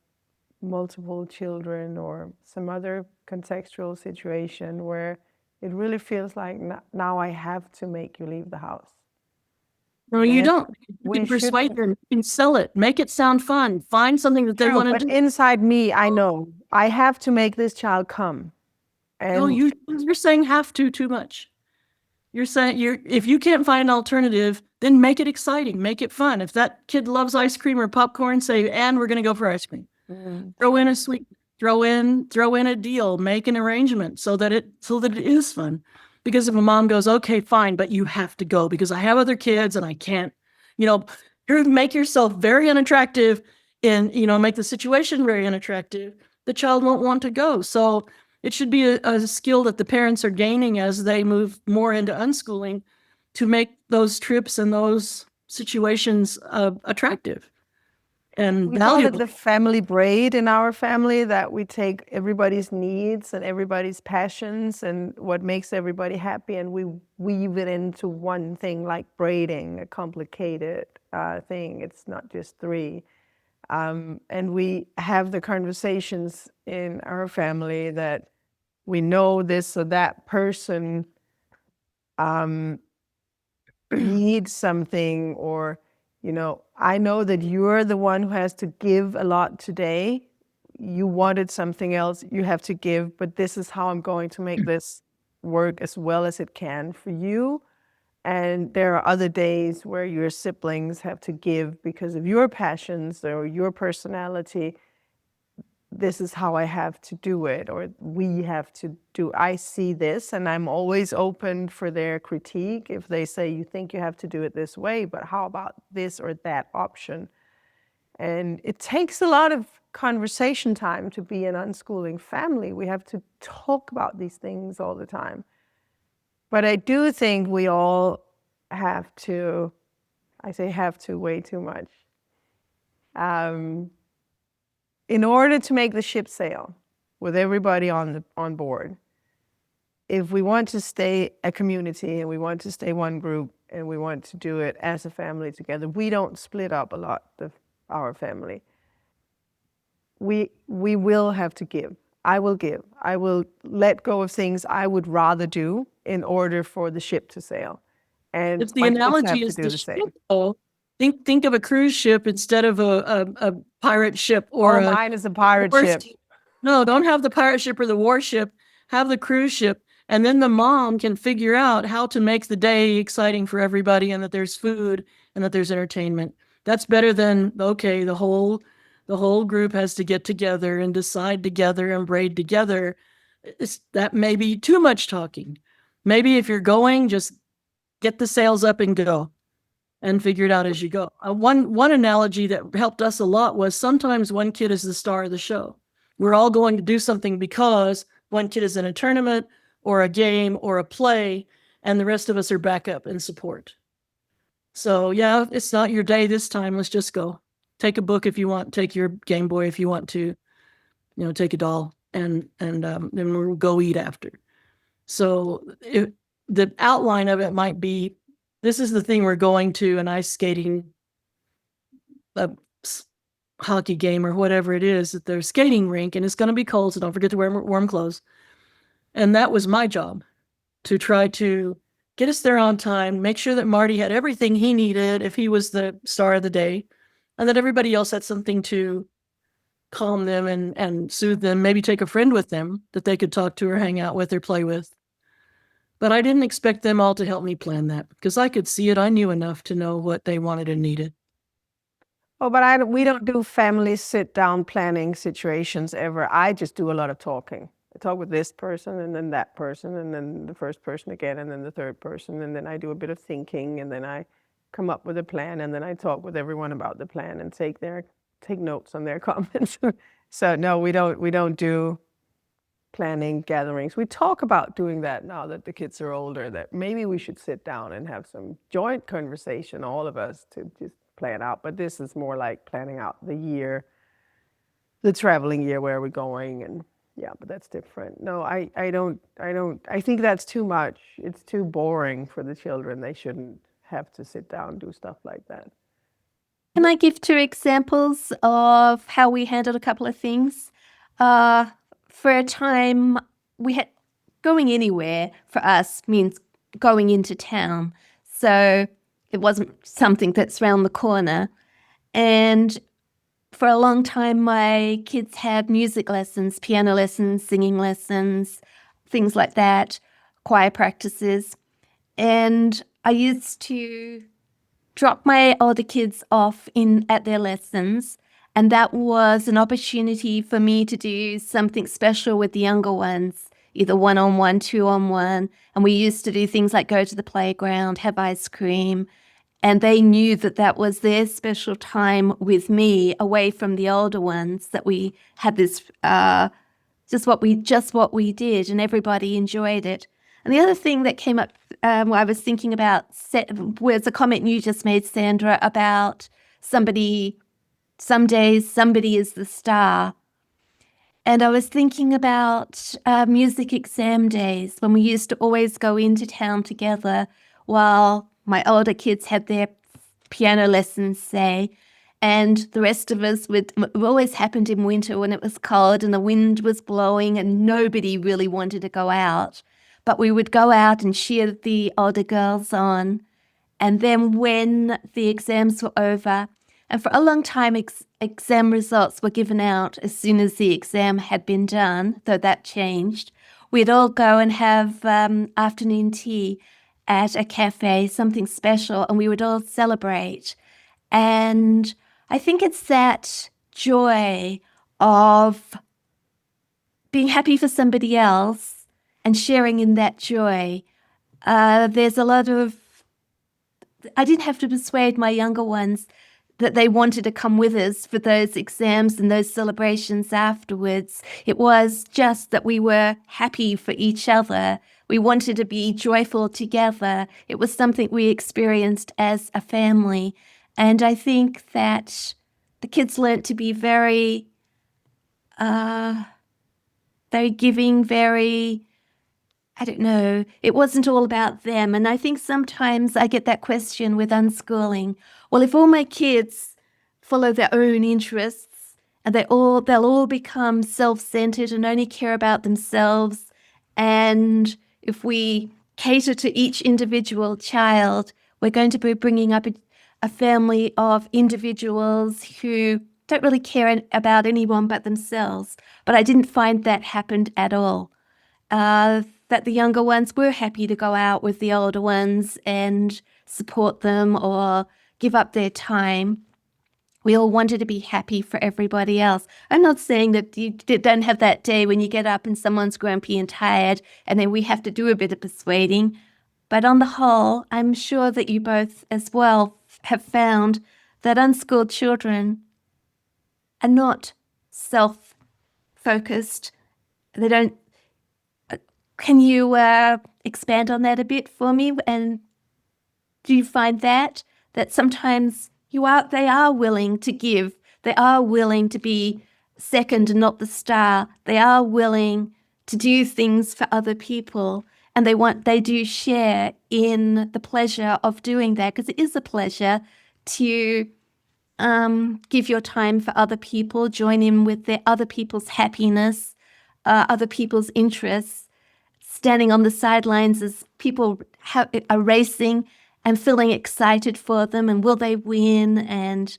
S1: multiple children or some other contextual situation where it really feels like now I have to make you leave the house.
S2: No, you don't. You
S1: we
S2: can
S1: should-
S2: persuade them, you can sell it, make it sound fun, find something that they
S1: True,
S2: want to
S1: but
S2: do.
S1: inside me, I know I have to make this child come. And
S2: No, you're saying have to too much. You're saying if you can't find an alternative, then make it exciting, make it fun. If that kid loves ice cream or popcorn, say, and we're going to go for ice cream. Throw in a sweet, throw in a deal, make an arrangement so that it is fun. Because if a mom goes, okay, fine, but you have to go because I have other kids and I can't, you make yourself very unattractive and, make the situation very unattractive, the child won't want to go. So it should be a skill that the parents are gaining as they move more into unschooling to make those trips and those situations attractive and
S1: we call it
S2: valuable.
S1: the family braid in our family, that we take everybody's needs and everybody's passions and what makes everybody happy, and we weave it into one thing, like braiding, a complicated thing. It's not just three. And we have the conversations in our family that we know this or that person needs something, or I know that you're the one who has to give a lot today. You wanted something else, you have to give, but this is how I'm going to make this work as well as it can for you. And there are other days where your siblings have to give because of your passions or your personality. This is how I have to do it, or we have to do. I see this, and I'm always open for their critique. If they say, you think you have to do it this way, but how about this or that option? And it takes a lot of conversation time to be an unschooling family. We have to talk about these things all the time. But I do think we all have to, I say have to way too much, in order to make the ship sail with everybody on board. If we want to stay a community and we want to stay one group and we want to do it as a family together, we don't split up a lot of our family. We will have to give. I will give. I will let go of things I would rather do in order for the ship to sail. And
S2: If the
S1: my kids have
S2: analogy
S1: to
S2: is
S1: do
S2: the
S1: the same.
S2: ship, though, think of a cruise ship instead of a pirate ship or
S1: Mine is a pirate ship.
S2: No, don't have the pirate ship or the warship. Have the cruise ship, and then the mom can figure out how to make the day exciting for everybody, and that there's food and that there's entertainment. That's better than okay, the whole group has to get together and decide together and braid together. That may be too much talking. Maybe if you're going, just get the sails up and go and figure it out as you go. One analogy that helped us a lot was sometimes one kid is the star of the show. We're all going to do something because one kid is in a tournament or a game or a play, and the rest of us are backup and support. So yeah, it's not your day this time. Let's just go. Take a book if you want. Take your Game Boy if you want to. Take a doll, and then we'll go eat after. So the outline of it might be, this is the thing we're going to, an ice skating, a hockey game or whatever it is, at their skating rink, and it's going to be cold, so don't forget to wear warm clothes. And that was my job, to try to get us there on time, make sure that Marty had everything he needed if he was the star of the day, and that everybody else had something to calm them and soothe them, maybe take a friend with them that they could talk to or hang out with or play with. But I didn't expect them all to help me plan that, because I could see it. I knew enough to know what they wanted and needed.
S1: Oh, but we don't do family sit-down planning situations ever. I just do a lot of talking. I talk with this person and then that person and then the first person again and then the third person, and then I do a bit of thinking, and then I come up with a plan, and then I talk with everyone about the plan and take notes on their comments. So no, we don't do planning gatherings. We talk about doing that now that the kids are older, that maybe we should sit down and have some joint conversation, all of us, to just plan out. But this is more like planning out the year, the traveling year, where we're going, and yeah, but that's different. No, I don't, I think that's too much. It's too boring for the children. They shouldn't have to sit down and do stuff like that.
S3: Can I give 2 examples of how we handled a couple of things? For a time, we had going anywhere for us means going into town. So it wasn't something that's round the corner. And for a long time, my kids had music lessons, piano lessons, singing lessons, things like that, choir practices. And I used to drop my older kids off at their lessons, and that was an opportunity for me to do something special with the younger ones, either 1-on-1, 2-on-1. And we used to do things like go to the playground, have ice cream, and they knew that that was their special time with me, away from the older ones, that we had this just what we did, and everybody enjoyed it. And the other thing that came up, I was thinking about, was a comment you just made, Sandra, about some days somebody is the star. And I was thinking about music exam days, when we used to always go into town together while my older kids had their piano lessons, say, and the rest of us it always happened in winter when it was cold and the wind was blowing and nobody really wanted to go out. But we would go out and cheer the older girls on. And then when the exams were over, and for a long time exam results were given out as soon as the exam had been done, though that changed, we'd all go and have afternoon tea at a cafe, something special, and we would all celebrate. And I think it's that joy of being happy for somebody else and sharing in that joy. There's a lot of, I didn't have to persuade my younger ones that they wanted to come with us for those exams and those celebrations afterwards. It was just that we were happy for each other. We wanted to be joyful together. It was something we experienced as a family. And I think that the kids learnt to be very giving, I don't know, it wasn't all about them. And I think sometimes I get that question with unschooling. Well, if all my kids follow their own interests and they'll all become self-centered and only care about themselves, and if we cater to each individual child, we're going to be bringing up a family of individuals who don't really care about anyone but themselves. But I didn't find that happened at all. That the younger ones were happy to go out with the older ones and support them or give up their time. We all wanted to be happy for everybody else. I'm not saying that you don't have that day when you get up and someone's grumpy and tired and then we have to do a bit of persuading. But on the whole, I'm sure that you both as well have found that unschooled children are not self-focused. They don't. Can you expand on that a bit for me? And do you find that sometimes they are willing to give, they are willing to be second and not the star, they are willing to do things for other people, and they do share in the pleasure of doing that, because it is a pleasure to give your time for other people, join in with their other people's happiness, other people's interests, standing on the sidelines as people are racing and feeling excited for them, and will they win? And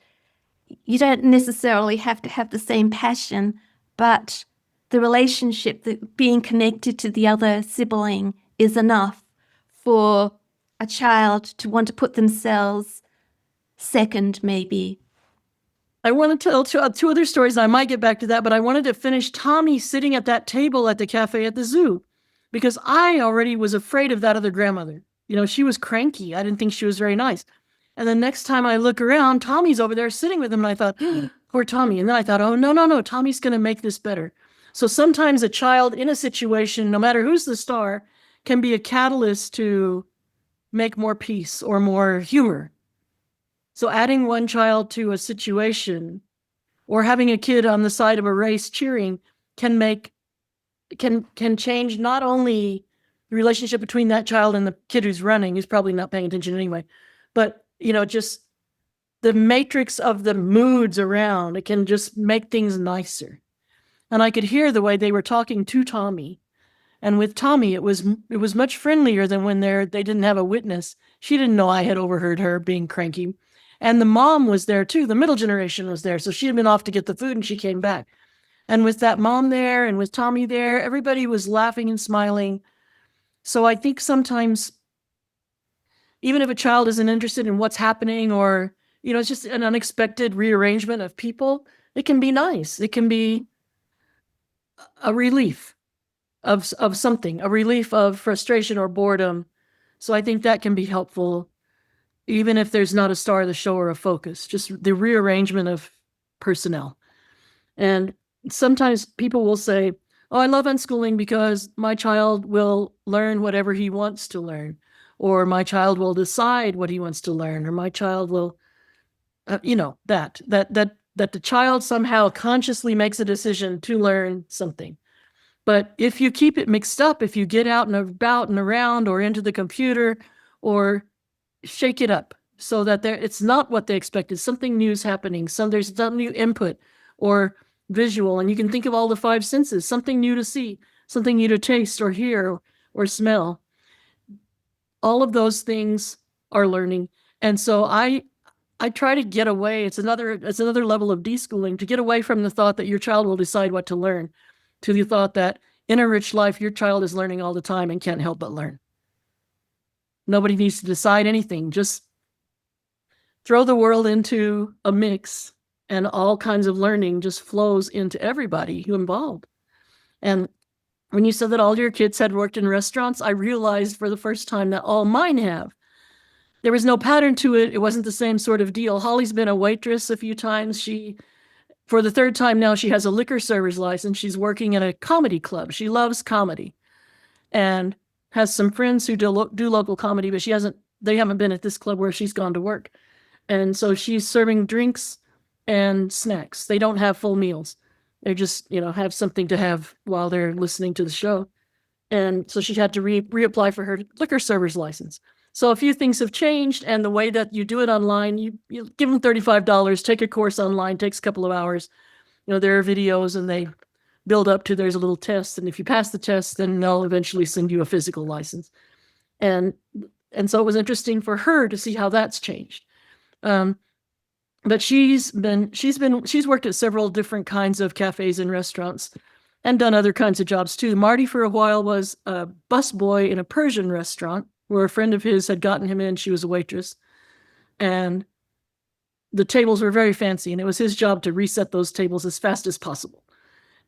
S3: you don't necessarily have to have the same passion, but the relationship, that being connected to the other sibling, is enough for a child to want to put themselves second, maybe.
S2: I want to tell two other stories. I might get back to that, but I wanted to finish Tommy sitting at that table at the cafe at the zoo, because I already was afraid of that other grandmother. She was cranky. I didn't think she was very nice. And the next time I look around, Tommy's over there sitting with him, and I thought, poor Tommy. And then I thought, oh, no, Tommy's going to make this better. So sometimes a child in a situation, no matter who's the star, can be a catalyst to make more peace or more humor. So adding one child to a situation, or having a kid on the side of a race cheering, can change not only the relationship between that child and the kid who's running, who's probably not paying attention anyway, but just the matrix of the moods around. It can just make things nicer. And I could hear the way they were talking to Tommy. And with Tommy, it was much friendlier than when they didn't have a witness. She didn't know I had overheard her being cranky. And the mom was there too. The middle generation was there. So she had been off to get the food, and she came back. And with that mom there and with Tommy there, everybody was laughing and smiling. So I think sometimes, even if a child isn't interested in what's happening, or, it's just an unexpected rearrangement of people, it can be nice. It can be a relief of something, a relief of frustration or boredom. So I think that can be helpful, even if there's not a star of the show or a focus, just the rearrangement of personnel. And sometimes people will say, oh, I love unschooling because my child will learn whatever he wants to learn, or my child will decide what he wants to learn, or my child will, that the child somehow consciously makes a decision to learn something. But if you keep it mixed up, if you get out and about and around, or into the computer, or shake it up so that it's not what they expected, something new is happening, there's some new input or visual, and you can think of all the 5 senses, something new to see, something new to taste or hear or smell. All of those things are learning. And so I try to get away. It's another level of deschooling, to get away from the thought that your child will decide what to learn, to the thought that in a rich life, your child is learning all the time and can't help but learn. Nobody needs to decide anything. Just throw the world into a mix, and all kinds of learning just flows into everybody who involved. And when you said that all your kids had worked in restaurants, I realized for the first time that all mine have. There was no pattern to it. It wasn't the same sort of deal. Holly's been a waitress a few times. For the 3rd time now, she has a liquor server's license. She's working in a comedy club. She loves comedy and has some friends who do local comedy, but they haven't been at this club where she's gone to work. And so she's serving drinks and snacks. They don't have full meals. They just, have something to have while they're listening to the show. And so she had to reapply for her liquor server's license. So a few things have changed, and the way that you do it online, you give them $35, take a course online, takes a couple of hours. There are videos, and they build up to there's a little test, and if you pass the test, then they'll eventually send you a physical license. And so it was interesting for her to see how that's changed. But she's worked at several different kinds of cafes and restaurants, and done other kinds of jobs too. Marty for a while was a busboy in a Persian restaurant where a friend of his had gotten him in. She was a waitress, and the tables were very fancy, and it was his job to reset those tables as fast as possible.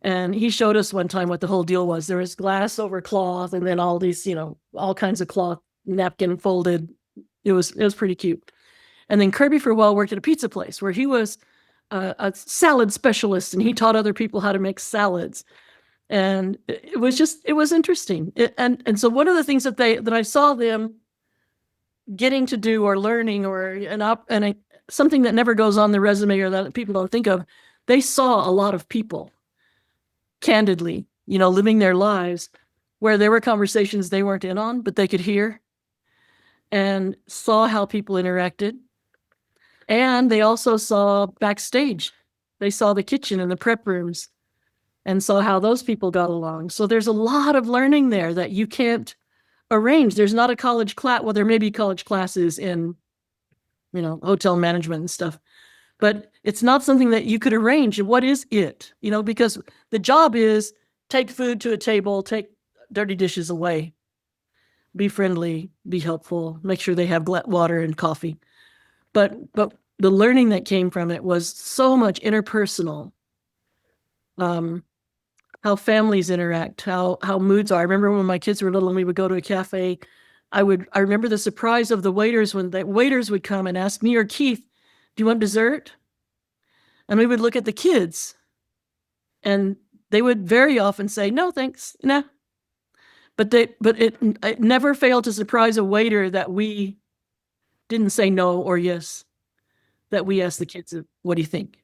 S2: And he showed us one time what the whole deal was. There was glass over cloth, and then all these, all kinds of cloth napkin folded. It was pretty cute. And then Kirby for a while worked at a pizza place where he was a salad specialist, and he taught other people how to make salads. And it was interesting. And so one of the things that I saw them getting to do or learning or something that never goes on the resume or that people don't think of, they saw a lot of people candidly, living their lives where there were conversations they weren't in on, but they could hear, and saw how people interacted. And they also saw backstage. They saw the kitchen and the prep rooms and saw how those people got along. So there's a lot of learning there that you can't arrange. There's not a college class. Well, there may be college classes in, hotel management and stuff, but it's not something that you could arrange. And what is it? Because the job is take food to a table, take dirty dishes away, be friendly, be helpful, make sure they have water and coffee. But the learning that came from it was so much interpersonal. How families interact, how moods are. I remember when my kids were little and we would go to a cafe, I remember the surprise of the waiters when the waiters would come and ask me or Keith, "Do you want dessert?" And we would look at the kids, and they would very often say, "No, thanks, nah." But it never failed to surprise a waiter that we didn't say no or yes, that we asked the kids, "What do you think?"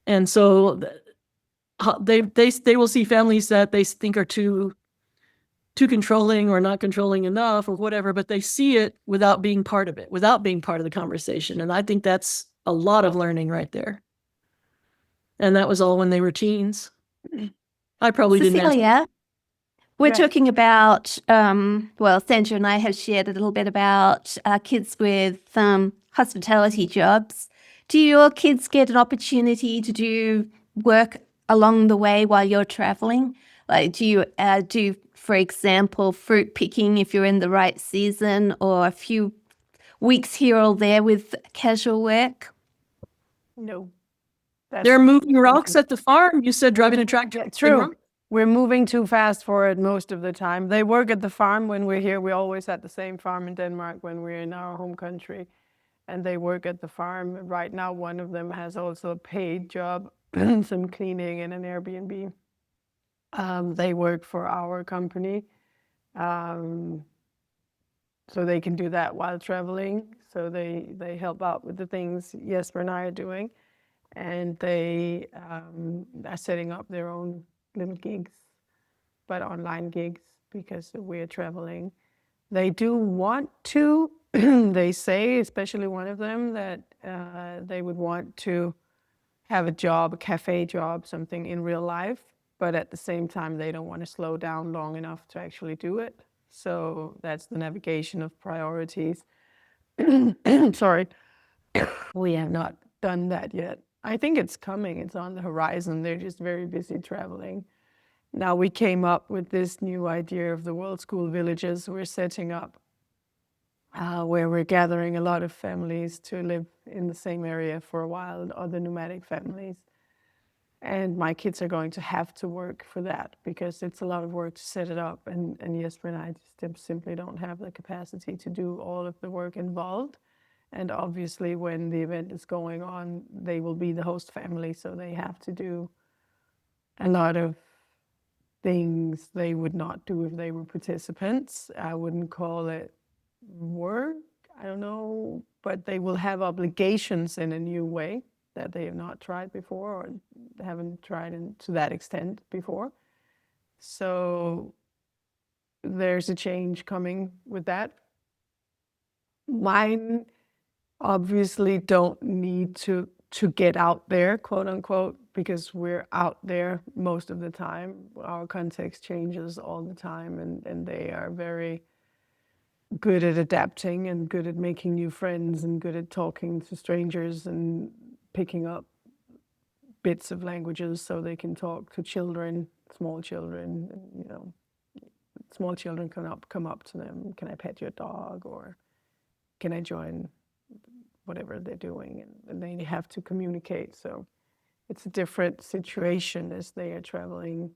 S2: And so they will see families that they think are too controlling or not controlling enough or whatever, but they see it without being part of it, without being part of the conversation. And I think that's a lot of learning right there. And that was all when they were teens. I probably didn't ask.
S3: Cecilia, we're
S1: Right.
S3: talking about, Sandra and I have shared a little bit about kids with hospitality jobs. Do your kids get an opportunity to do work along the way while you're traveling? Like, do you do, for example, fruit picking if you're in the right season, or a few weeks here or there with casual work?
S1: No.
S2: They're moving rocks at the farm. You said driving a tractor.
S1: Yeah, true. We're moving too fast for it most of the time. They work at the farm when we're here. We're always at the same farm in Denmark when we're in our home country. And they work at the farm. Right now, one of them has also a paid job, some cleaning in an Airbnb. They work for our company. So they can do that while traveling. So they help out with the things Jesper and I are doing. And they are setting up their own little gigs, but online gigs, because we're traveling. They do want to, they say, especially one of them, that they would want to have a job, a cafe job, something in real life, but at the same time, they don't want to slow down long enough to actually do it. So that's the navigation of priorities. Sorry, we have not done that yet. I think it's coming, it's on the horizon. They're just very busy traveling. Now we came up with this new idea of the World School Villages we're setting up, where we're gathering a lot of families to live in the same area for a while, other nomadic families. And my kids are going to have to work for that because it's a lot of work to set it up. And Jesper and I just simply don't have the capacity to do all of the work involved. And obviously, when the event is going on, they will be the host family, so they have to do a lot of things they would not do if they were participants. I wouldn't call it work, I don't know, but they will have obligations in a new way that they have not tried before or haven't tried to that extent before. So there's a change coming with that. Mine obviously don't need to get out there, quote unquote, because we're out there most of the time. Our context changes all the time, and they are very good at adapting and good at making new friends and good at talking to strangers and picking up bits of languages so they can talk to children, small children, small children come up to them, "Can I pet your dog?" or "Can I join whatever they're doing?" And they have to communicate. So it's a different situation as they are traveling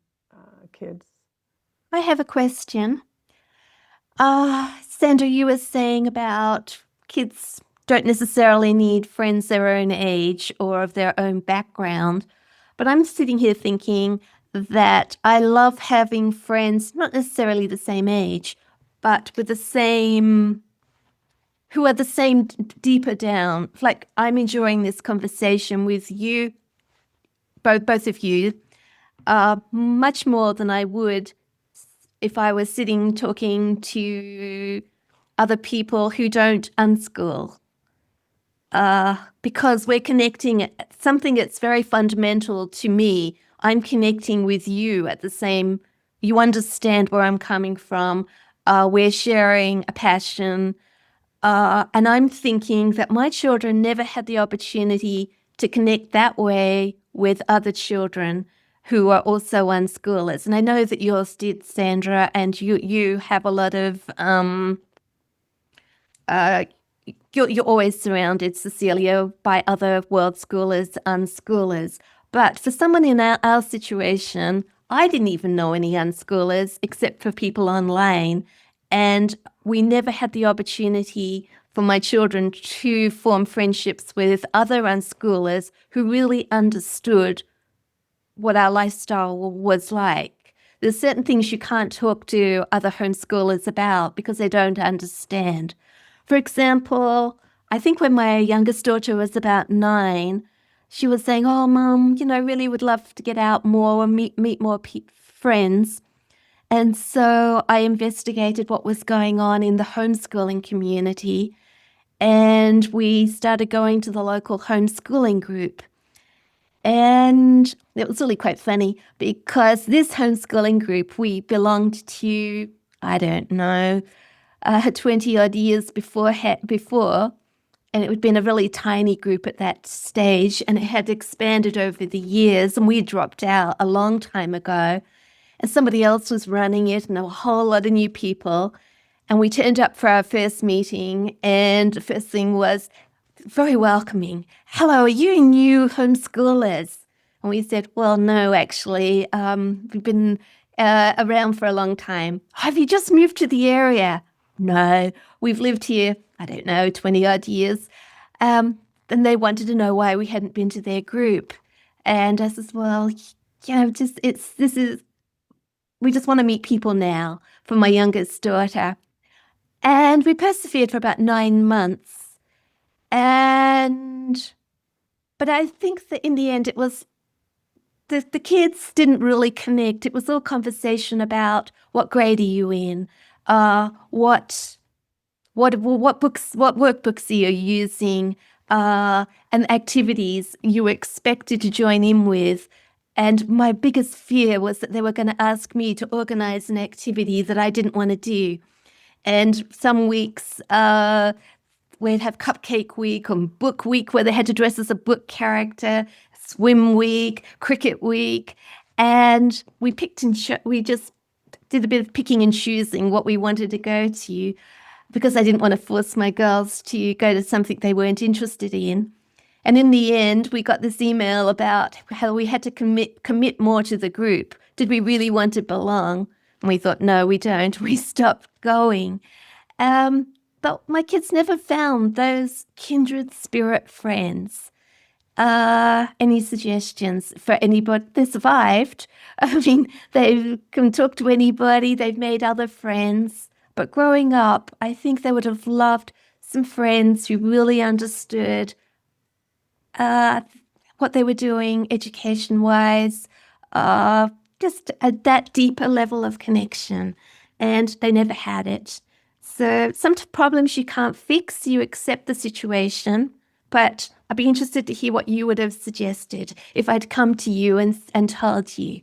S1: kids.
S3: I have a question. Sandra, you were saying about kids don't necessarily need friends their own age or of their own background. But I'm sitting here thinking that I love having friends, not necessarily the same age, but with the same, who are the same deeper down. Like, I'm enjoying this conversation with you, both of you, much more than I would if I was sitting talking to other people who don't unschool. Because we're connecting something that's very fundamental to me. I'm connecting with you at the same, you understand where I'm coming from. We're sharing a passion. And I'm thinking that my children never had the opportunity to connect that way with other children who are also unschoolers. And I know that yours did, Sandra, and you have a lot of you're always surrounded, Cecilia, by other world schoolers, unschoolers. But for someone in our situation, I didn't even know any unschoolers except for people online. And we never had the opportunity for my children to form friendships with other unschoolers who really understood what our lifestyle was like. There's certain things you can't talk to other homeschoolers about because they don't understand. For example, I think when my youngest daughter was about 9, she was saying, "Oh, Mum, I really would love to get out more and meet more friends." And so I investigated what was going on in the homeschooling community, and we started going to the local homeschooling group. And it was really quite funny because this homeschooling group, we belonged to, I don't know, 20 odd years before, and it had been a really tiny group at that stage, and it had expanded over the years, and we dropped out a long time ago, and somebody else was running it, and a whole lot of new people. And we turned up for our first meeting, and the first thing was very welcoming. "Hello, are you new homeschoolers?" And we said, "Well, no, actually, we've been around for a long time." "Have you just moved to the area?" "No, we've lived here, I don't know, 20 odd years." And they wanted to know why we hadn't been to their group. And I said, "Well, we just want to meet people now," for my youngest daughter. And we persevered for about 9 months. But I think that in the end, it was the kids didn't really connect. It was all conversation about what grade are you in, what workbooks are you using, and activities you were expected to join in with. And my biggest fear was that they were going to ask me to organize an activity that I didn't want to do. And some weeks we'd have cupcake week or book week where they had to dress as a book character, swim week, cricket week. And we picked and we just did a bit of picking and choosing what we wanted to go to because I didn't want to force my girls to go to something they weren't interested in. And in the end, we got this email about how we had to commit more to the group. Did we really want to belong? And we thought, no, we don't. We stopped going. But my kids never found those kindred spirit friends. Any suggestions for anybody? They survived. I mean, they can talk to anybody. They've made other friends. But growing up, I think they would have loved some friends who really understood what they were doing education-wise, just at that deeper level of connection. And they never had it. So some problems you can't fix, you accept the situation. But I'd be interested to hear what you would have suggested if I'd come to you and told you.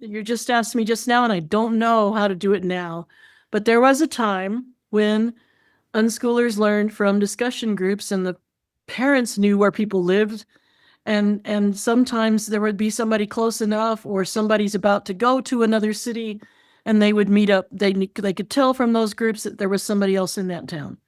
S2: You just asked me just now, and I don't know how to do it now. But there was a time when unschoolers learned from discussion groups, and the parents knew where people lived. And sometimes there would be somebody close enough, or somebody's about to go to another city, and they would meet up. They could tell from those groups that there was somebody else in that town.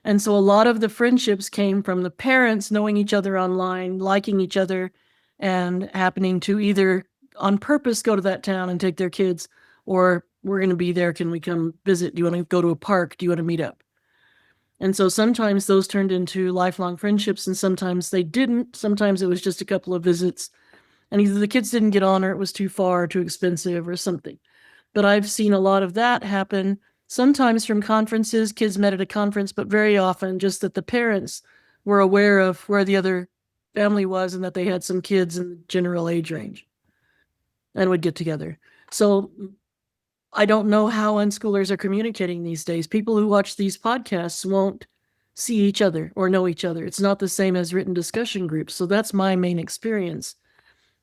S2: And so a lot of the friendships came from the parents knowing each other online, liking each other, and happening to either on purpose go to that town and take their kids, or we're going to be there. Can we come visit? Do you want to go to a park? Do you want to meet up? And so sometimes those turned into lifelong friendships, and sometimes they didn't. Sometimes it was just a couple of visits, and either the kids didn't get on or it was too far, too expensive or something. But I've seen a lot of that happen, sometimes from conferences. Kids met at a conference, but very often just that the parents were aware of where the other family was and that they had some kids in the general age range and would get together. So I don't know how unschoolers are communicating these days. People who watch these podcasts won't see each other or know each other. It's not the same as written discussion groups. So that's my main experience,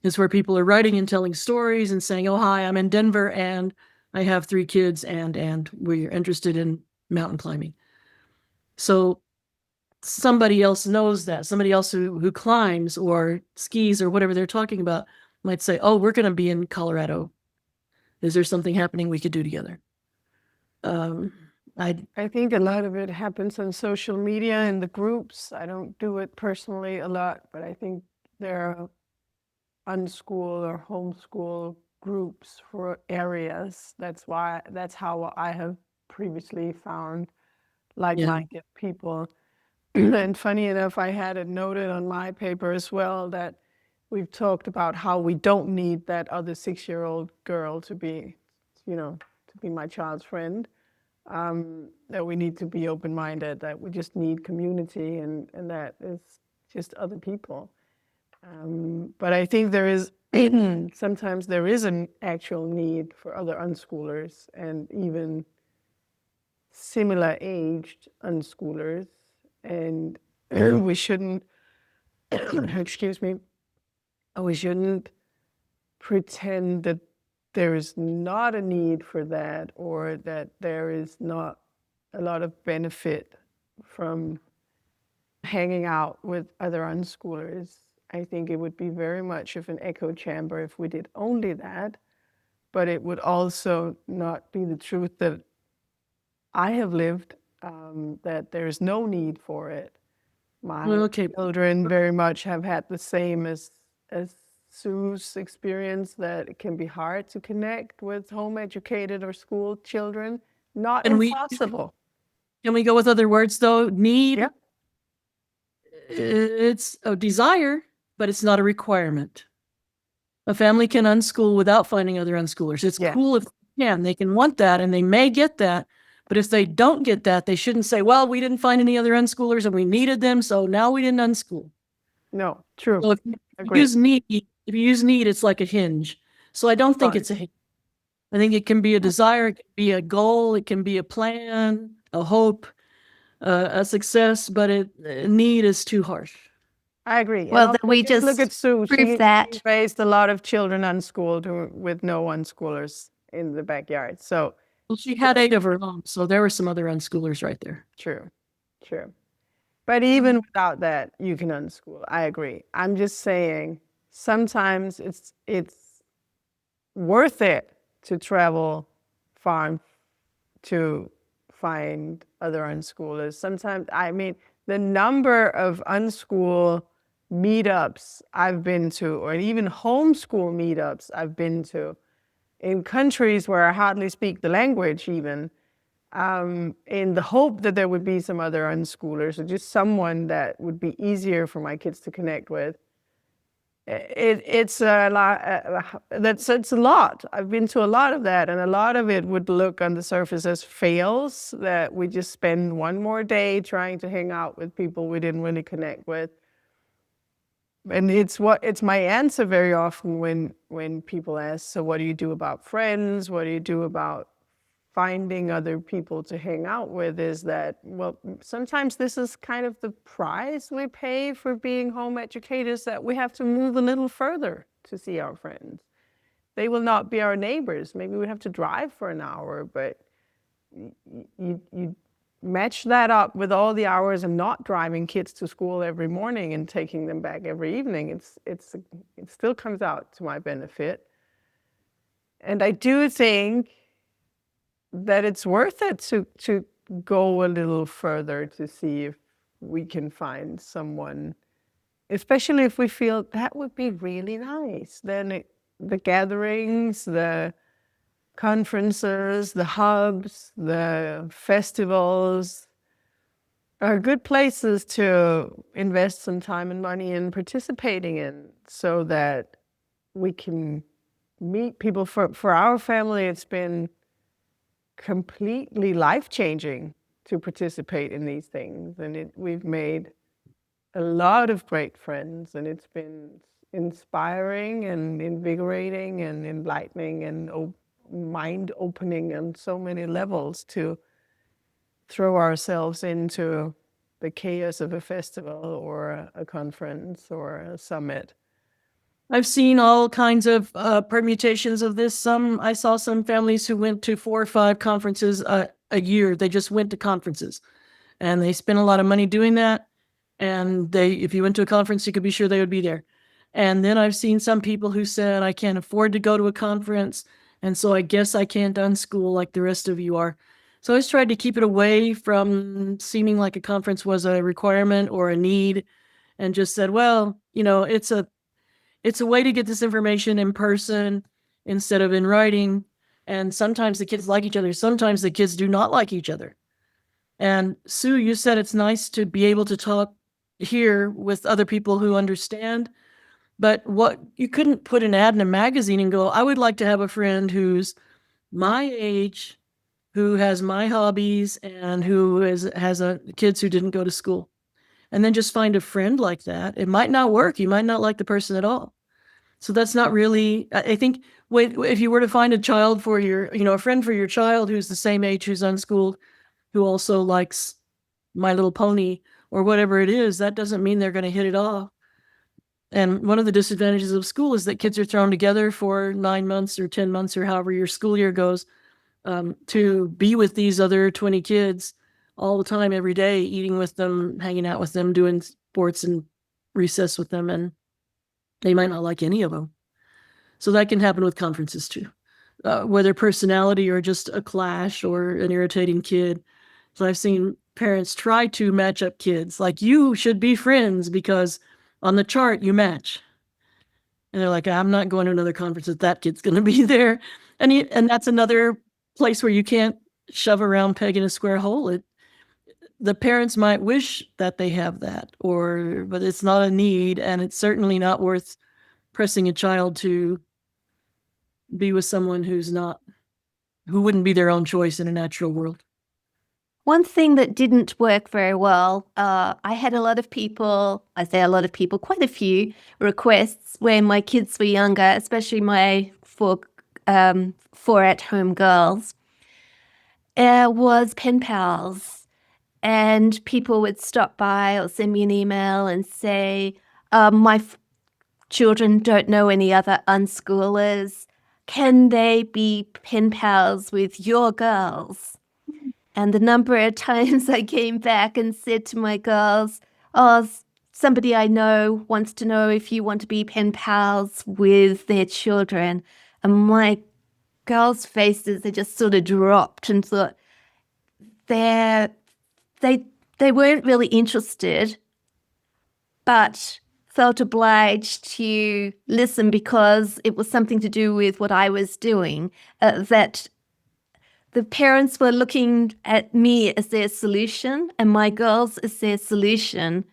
S2: is where people are writing and telling stories and saying, oh, hi, I'm in Denver and I have 3 kids and we're interested in mountain climbing. So somebody else knows that. Somebody else who climbs or skis or whatever they're talking about might say, oh, we're going to be in Colorado. Is there something happening we could do together?
S1: I think a lot of it happens on social media and the groups. I don't do it personally a lot, but I think there are unschool or homeschool groups for areas. That's how I have previously found like-minded people. And funny enough, I had it noted on my paper as well that we've talked about how we don't need that other 6-year-old girl to be, to be my child's friend. That we need to be open-minded, that we just need community, and that is just other people. But I think there is, sometimes there is an actual need for other unschoolers and even similar aged unschoolers. And we shouldn't, excuse me, we shouldn't pretend that there is not a need for that, or that there is not a lot of benefit from hanging out with other unschoolers. I think it would be very much of an echo chamber if we did only that, but it would also not be the truth that I have lived, that there is no need for it. My children very much have had the same as Sue's experience, that it can be hard to connect with home-educated or school children. Not impossible.
S2: Can we go with other words, though? Need?
S1: Yeah.
S2: It's a desire, but it's not a requirement. A family can unschool without finding other unschoolers. It's cool if they can. They can want that, and they may get that. But if they don't get that, they shouldn't say, well, we didn't find any other unschoolers and we needed them, so now we didn't unschool.
S1: No, true.
S2: So if you use need, it's like a hinge. So I don't think it's a hinge. I think it can be a desire, it can be a goal, it can be a plan, a hope, a success, but need is too harsh.
S1: I agree.
S3: Well, then we just
S1: look at Sue.
S3: She
S1: raised a lot of children unschooled with no unschoolers in the backyard. So
S2: well, she had 8 of her own, so there were some other unschoolers right there.
S1: True. But even without that, you can unschool. I agree. I'm just saying sometimes it's worth it to travel far to find other unschoolers. Sometimes, I mean, the number of unschool meetups I've been to, or even homeschool meetups I've been to, in countries where I hardly speak the language even, in the hope that there would be some other unschoolers, or just someone that would be easier for my kids to connect with. It's a lot. It's a lot. I've been to a lot of that, and a lot of it would look on the surface as fails, that we just spend one more day trying to hang out with people we didn't really connect with. And it's my answer very often when people ask, so what do you do about friends? What do you do about finding other people to hang out with? Is that, well, sometimes this is kind of the price we pay for being home educators, that we have to move a little further to see our friends. They will not be our neighbors. Maybe we have to drive for an hour, but you match that up with all the hours of not driving kids to school every morning and taking them back every evening. It still comes out to my benefit. And I do think that it's worth it to go a little further to see if we can find someone, especially if we feel that would be really nice. Then the gatherings, the conferences, the hubs, the festivals are good places to invest some time and money in participating in, so that we can meet people. For our family, it's been completely life-changing to participate in these things, and we've made a lot of great friends, and it's been inspiring and invigorating and enlightening and mind-opening on so many levels to throw ourselves into the chaos of a festival or a conference or a summit.
S2: I've seen all kinds of permutations of this. I saw some families who went to 4 or 5 conferences a year. They just went to conferences, and they spent a lot of money doing that. And if you went to a conference, you could be sure they would be there. And then I've seen some people who said, I can't afford to go to a conference, and so I guess I can't unschool like the rest of you are. So I just tried to keep it away from seeming like a conference was a requirement or a need, and just said, well, it's a way to get this information in person instead of in writing. And sometimes the kids like each other. Sometimes the kids do not like each other. And Sue, you said it's nice to be able to talk here with other people who understand. But what you couldn't put an ad in a magazine and go, I would like to have a friend who's my age, who has my hobbies, and who has kids who didn't go to school. And then just find a friend like that. It might not work. You might not like the person at all. So that's not really, I think, if you were to find a child for a friend for your child who's the same age, who's unschooled, who also likes My Little Pony or whatever it is, that doesn't mean they're going to hit it off. And one of the disadvantages of school is that kids are thrown together for 9 months or 10 months or however your school year goes, to be with these other 20 kids all the time, every day, eating with them, hanging out with them, doing sports and recess with them, and they might not like any of them. So that can happen with conferences too, whether personality or just a clash or an irritating kid. So I've seen parents try to match up kids, like, you should be friends because on the chart you match. And they're like, I'm not going to another conference if that kid's going to be there. And that's another place where you can't shove a round peg in a square hole. The parents might wish that they have that, but it's not a need, and it's certainly not worth pressing a child to be with someone who wouldn't be their own choice in a natural world.
S3: One thing that didn't work very well, I had a lot of people, quite a few requests when my kids were younger, especially my four at-home girls, was pen pals. And people would stop by or send me an email and say, my children don't know any other unschoolers. Can they be pen pals with your girls? And the number of times I came back and said to my girls, somebody I know wants to know if you want to be pen pals with their children. And my girls' faces, they just sort of dropped and thought they weren't really interested, but felt obliged to listen because it was something to do with what I was doing, that the parents were looking at me as their solution and my girls as their solution,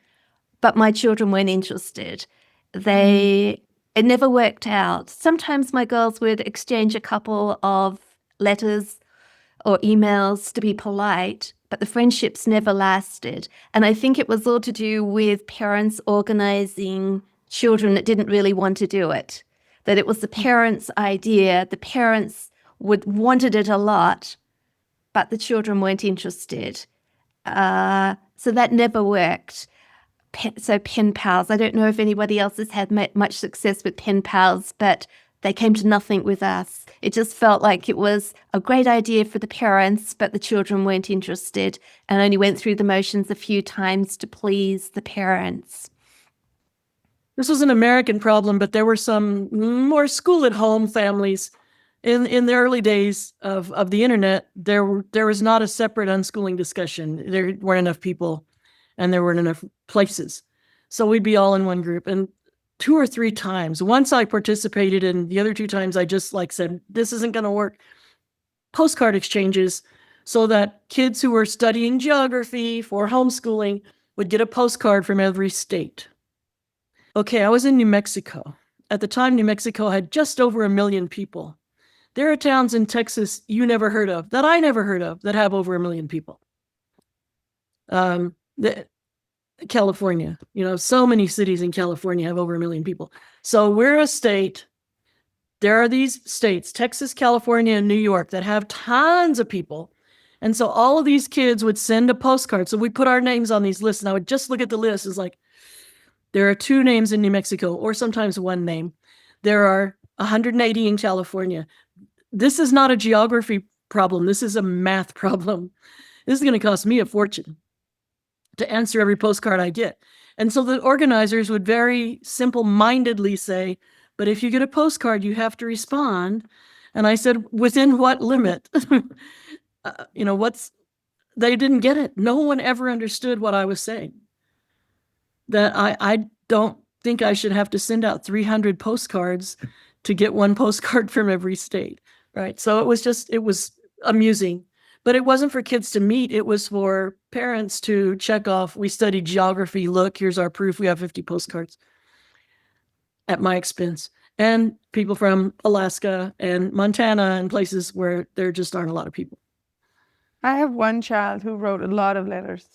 S3: but my children weren't interested. It never worked out. Sometimes my girls would exchange a couple of letters or emails to be polite, but the friendships never lasted. And I think it was all to do with parents organizing children that didn't really want to do it, that it was the parents' idea. The parents wanted it a lot, but the children weren't interested. So that never worked. So pen pals, I don't know if anybody else has had much success with pen pals, but they came to nothing with us. It just felt like it was a great idea for the parents, but the children weren't interested and only went through the motions a few times to please the parents.
S2: This was an American problem, but there were some more school-at-home families. In the early days of the internet, there was not a separate unschooling discussion. There weren't enough people, and there weren't enough places. So we'd be all in one group. And 2 or 3 times, once I participated, and the other 2 times I just said, this isn't going to work. postcard exchanges so that kids who were studying geography for homeschooling would get a postcard from every state. Okay, I was in New Mexico. At the time, New Mexico had just over 1 million people. There are towns in Texas you never heard of, that I never heard of, that have over 1 million people. California, so many cities in California have over 1 million people. So we're a state. There are these states, Texas, California, and New York, that have tons of people. And so all of these kids would send a postcard. So we put our names on these lists, and I would just look at the list. It's like, there are 2 names in New Mexico, or sometimes 1 name. There are 180 in California. This is not a geography problem. This is a math problem. This is going to cost me a fortune to answer every postcard I get. And so the organizers would very simple-mindedly say, but if you get a postcard, you have to respond. And I said, within what limit? They didn't get it. No one ever understood what I was saying. That I don't think I should have to send out 300 postcards to get 1 postcard from every state, right? So it was amusing, but it wasn't for kids to meet. It was for parents to check off, we studied geography. Look, here's our proof. We have 50 postcards at my expense. And people from Alaska and Montana and places where there just aren't a lot of people.
S1: I have one child who wrote a lot of letters,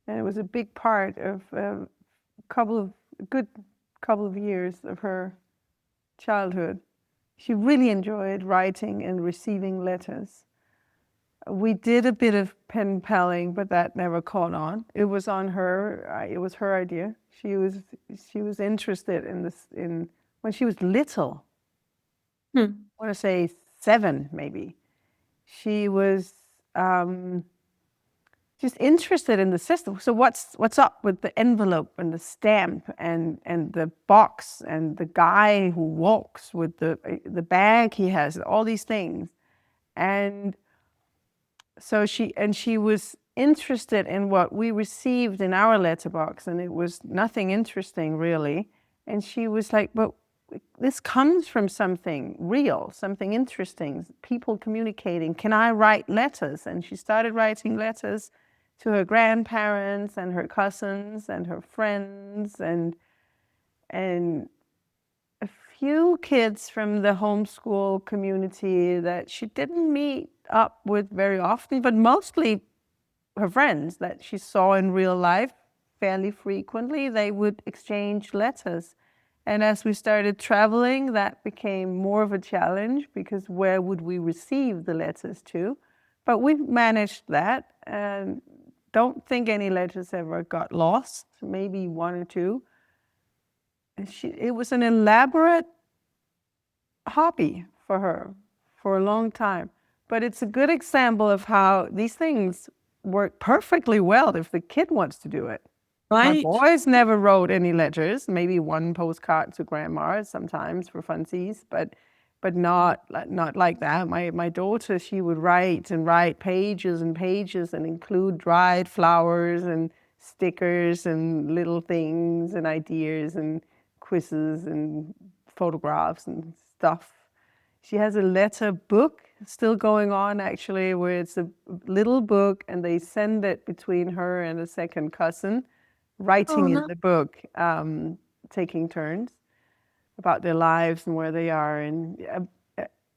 S1: and it was a big part of a good couple of years of her childhood. She really enjoyed writing and receiving letters. We did a bit of pen paling, but that never caught on. It was on her. It was her idea. She was interested in this when she was little. I want to say 7, maybe. She was just interested in the system. So what's up with the envelope and the stamp and the box and the guy who walks with the bag he has, all these things. And so she was interested in what we received in our letterbox, and it was nothing interesting really. And she was like, but this comes from something real, something interesting, people communicating. Can I write letters? And she started writing letters to her grandparents and her cousins and her friends and a few kids from the homeschool community that she didn't meet up with very often, but mostly her friends that she saw in real life fairly frequently. They would exchange letters. And as we started traveling, that became more of a challenge, because where would we receive the letters to? But we managed that, and don't think any letters ever got lost, maybe 1 or 2. And it was an elaborate hobby for her for a long time. But it's a good example of how these things work perfectly well if the kid wants to do it.
S2: Right.
S1: My boys never wrote any letters, maybe 1 postcard to grandma sometimes for funsies, but not like that. My daughter, she would write pages and pages and include dried flowers and stickers and little things and ideas and quizzes and photographs and stuff. She has a letter book still going on, actually, where it's a little book and they send it between her and a second cousin, writing in the book, taking turns about their lives and where they are. And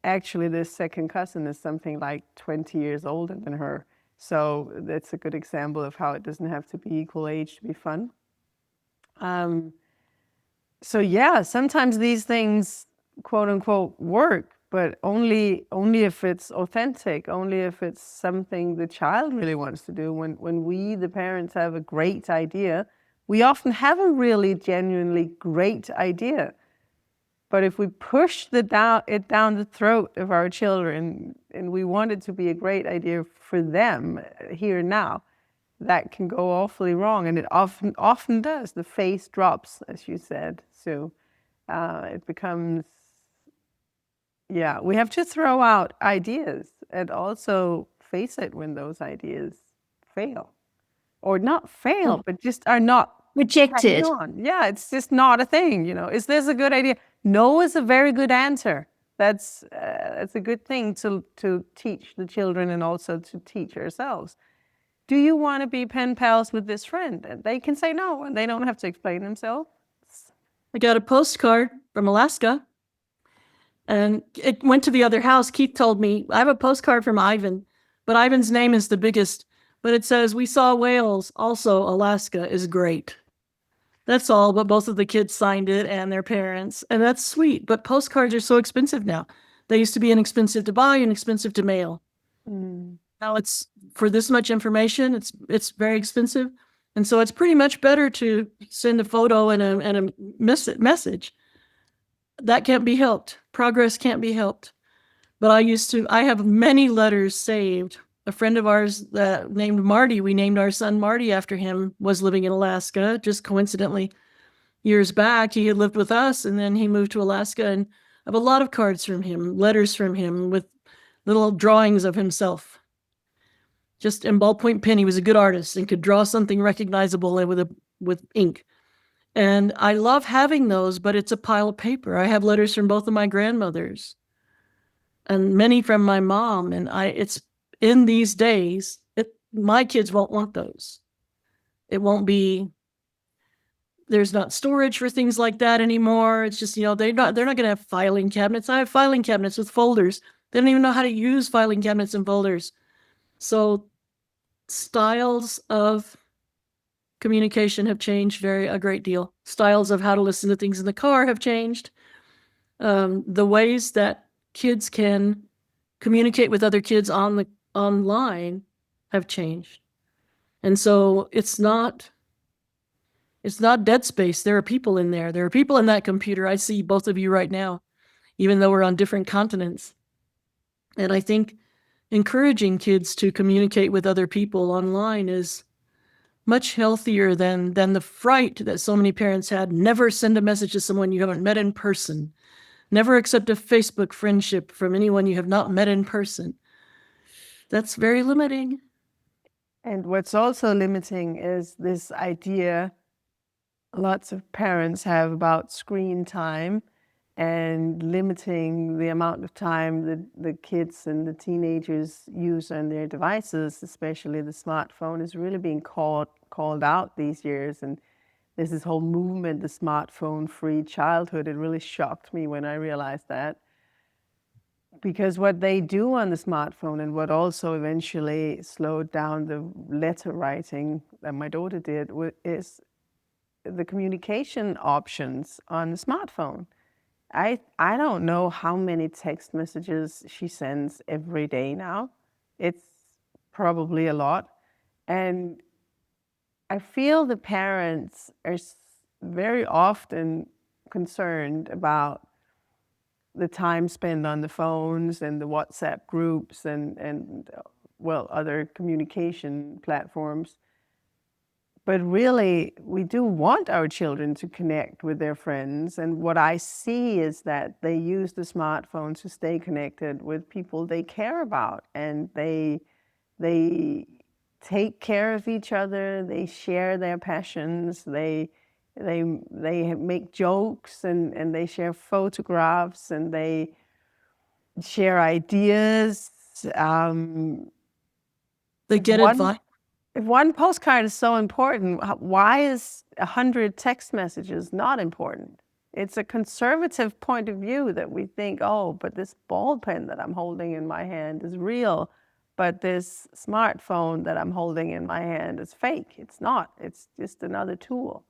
S1: actually, this second cousin is something like 20 years older than her. So that's a good example of how it doesn't have to be equal age to be fun. So yeah, sometimes these things, quote unquote, work, but only if it's authentic, only if it's something the child really wants to do. When we, the parents, have a great idea, we often have a really genuinely great idea. But if we push it down the throat of our children, and we want it to be a great idea for them here and now, that can go awfully wrong, and it often does. The face drops, as you said, Sue. It becomes, we have to throw out ideas and also face it when those ideas fail, or not fail, but just are not
S3: rejected.
S1: Yeah, it's just not a thing. Is this a good idea? No is a very good answer. that's a good thing to teach the children and also to teach ourselves. Do you want to be pen pals with this friend? And they can say no, and they don't have to explain themselves.
S2: I got a postcard from Alaska, and it went to the other house. Keith told me, I have a postcard from Ivan, but Ivan's name is the biggest. But it says, we saw whales. Also, Alaska is great. That's all, but both of the kids signed it and their parents, and that's sweet. But postcards are so expensive now. They used to be inexpensive to buy and expensive to mail. Now it's, for this much information, it's very expensive. And so it's pretty much better to send a photo and a message. That can't be helped. Progress can't be helped. But I have many letters saved. A friend of ours named Marty, we named our son Marty after him, was living in Alaska, just coincidentally. Years back, he had lived with us, and then he moved to Alaska, and I have a lot of cards from him, letters from him with little drawings of himself. Just in ballpoint pen, he was a good artist and could draw something recognizable with ink. And I love having those, but it's a pile of paper. I have letters from both of my grandmothers and many from my mom, and it's in these days, my kids won't want those. It won't be, there's not storage for things like that anymore. It's just, they're not going to have filing cabinets. I have filing cabinets with folders. They don't even know how to use filing cabinets and folders. So styles of communication have changed a great deal. Styles of how to listen to things in the car have changed. The ways that kids can communicate with other kids online have changed. And so it's not dead space. There are people in there. There are people in that computer. I see both of you right now, even though we're on different continents. And I think encouraging kids to communicate with other people online is much healthier than the fright that so many parents had. Never send a message to someone you haven't met in person. Never accept a Facebook friendship from anyone you have not met in person. That's very limiting.
S1: And what's also limiting is this idea lots of parents have about screen time and limiting the amount of time that the kids and the teenagers use on their devices, especially the smartphone, is really being called out these years. And there's this whole movement, the smartphone-free childhood. It really shocked me when I realized that. Because what they do on the smartphone, and what also eventually slowed down the letter writing that my daughter did, is the communication options on the smartphone. I don't know how many text messages she sends every day now. It's probably a lot. And I feel the parents are very often concerned about the time spent on the phones and the WhatsApp groups and other communication platforms. But really, we do want our children to connect with their friends. And what I see is that they use the smartphone to stay connected with people they care about. And they take care of each other. They share their passions. They make jokes and they share photographs and they share ideas.
S2: They get advice.
S1: If one postcard is so important, why is 100 text messages not important? It's a conservative point of view that we think, oh, but this ball pen that I'm holding in my hand is real, but this smartphone that I'm holding in my hand is fake. It's not. It's just another tool.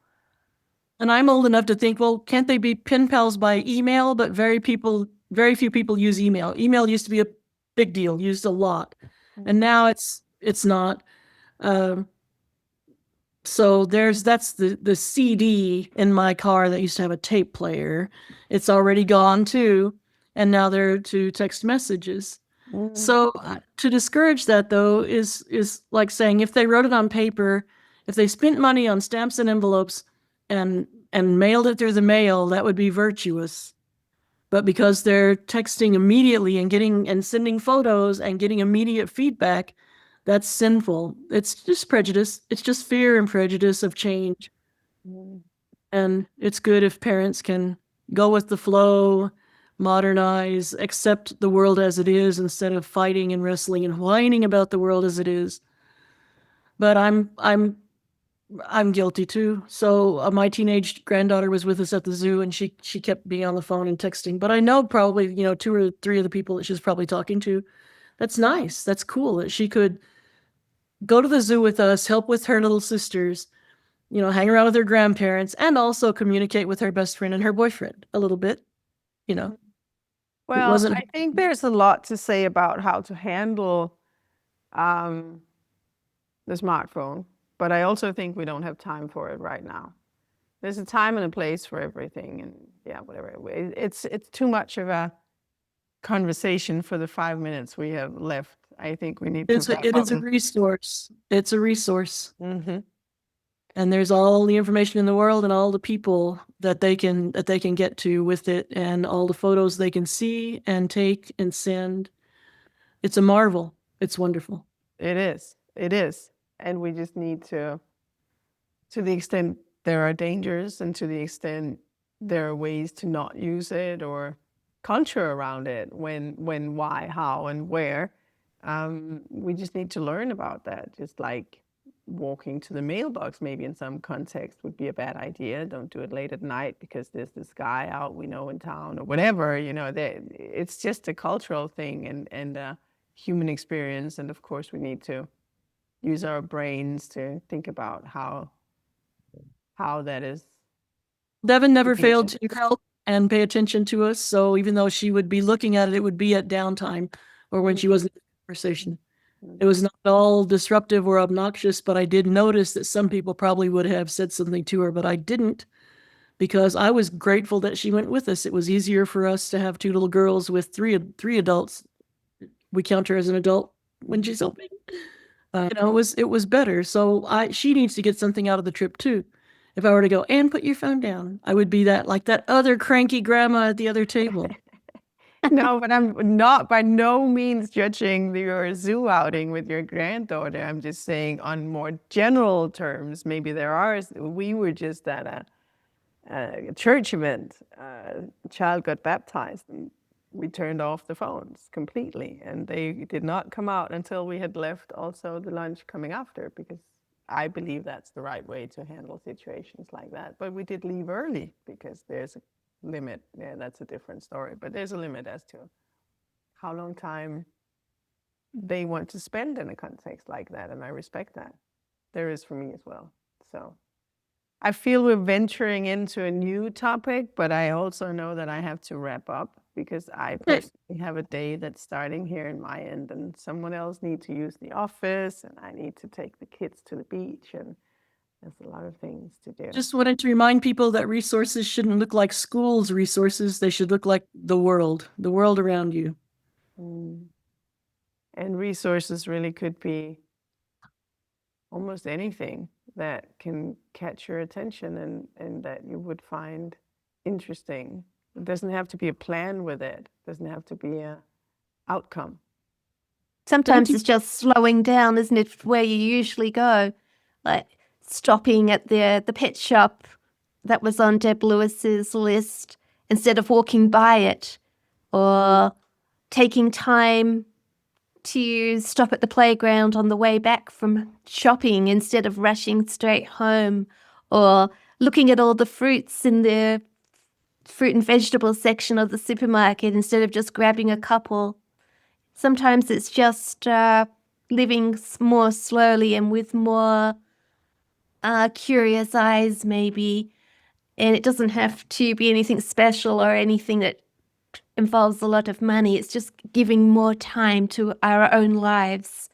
S2: And I'm old enough to think, well, can't they be pen pals by email? But very few people use email. Email used to be a big deal, used a lot. And now it's not. So that's the CD in my car that used to have a tape player. It's already gone too. And now they're to text messages. Mm-hmm. So to discourage that, though, is like saying if they wrote it on paper, if they spent money on stamps and envelopes and mailed it through the mail, that would be virtuous. But because they're texting immediately and sending photos and getting immediate feedback, that's sinful. It's just prejudice. It's just fear and prejudice of change. Mm. And it's good if parents can go with the flow, modernize, accept the world as it is instead of fighting and wrestling and whining about the world as it is. But I'm guilty too. So my teenage granddaughter was with us at the zoo, and she kept being on the phone and texting. But I know probably 2 or 3 of the people that she's probably talking to. That's nice. That's cool that she could go to the zoo with us, help with her little sisters, hang around with her grandparents, and also communicate with her best friend and her boyfriend a little bit. It
S1: Well,
S2: wasn't.
S1: I think there's a lot to say about how to handle the smartphone, but I also think we don't have time for it right now. There's a time and a place for everything, and yeah, whatever. It's too much of a conversation for the 5 minutes we have left. I think we need to wrap
S2: It
S1: up.
S2: is a resource. It's a resource.
S1: Mm-hmm.
S2: And there's all the information in the world and all the people that they can get to with it, and all the photos they can see and take and send. It's a marvel. It's wonderful.
S1: It is. It is. And we just need to the extent there are dangers, and to the extent there are ways to not use it or culture around it, when, why, how, and where. We just need to learn about that. Just like walking to the mailbox, maybe in some context, would be a bad idea. Don't do it late at night because there's this guy out we know in town or whatever. It's just a cultural thing and a human experience. And of course, we need to use our brains to think about how that is.
S2: Devin never failed to help and pay attention to us. So even though she would be looking at it, it would be at downtime or when she wasn't in conversation. It was not at all disruptive or obnoxious, but I did notice that some people probably would have said something to her, but I didn't, because I was grateful that she went with us. It was easier for us to have 2 little girls with three adults. We count her as an adult when she's so big. It was better. So she needs to get something out of the trip too. If I were to go, and put your phone down, I would be like that other cranky grandma at the other table.
S1: No, but I'm not by no means judging your zoo outing with your granddaughter. I'm just saying, on more general terms, maybe we were just at a church event. A child got baptized, and we turned off the phones completely, and they did not come out until we had left also the lunch coming after, because I believe that's the right way to handle situations like that. But we did leave early because there's a limit. Yeah, that's a different story. But there's a limit as to how long time they want to spend in a context like that, and I respect that. There is for me as well. So I feel we're venturing into a new topic, but I also know that I have to wrap up, because I personally have a day that's starting here in my end, and someone else needs to use the office, and I need to take the kids to the beach, and there's a lot of things to do.
S2: Just wanted to remind people that resources shouldn't look like schools resources. They should look like the world around you.
S1: And resources really could be almost anything that can catch your attention and that you would find interesting. It doesn't have to be a plan with it. It doesn't have to be a outcome.
S3: Sometimes it's just slowing down, isn't it, where you usually go? Like stopping at the pet shop that was on Deb Lewis's list instead of walking by it, or taking time to stop at the playground on the way back from shopping instead of rushing straight home, or looking at all the fruits in the fruit and vegetable section of the supermarket instead of just grabbing a couple. Sometimes it's just living more slowly and with more curious eyes, maybe. And it doesn't have to be anything special or anything that involves a lot of money. It's just giving more time to our own lives,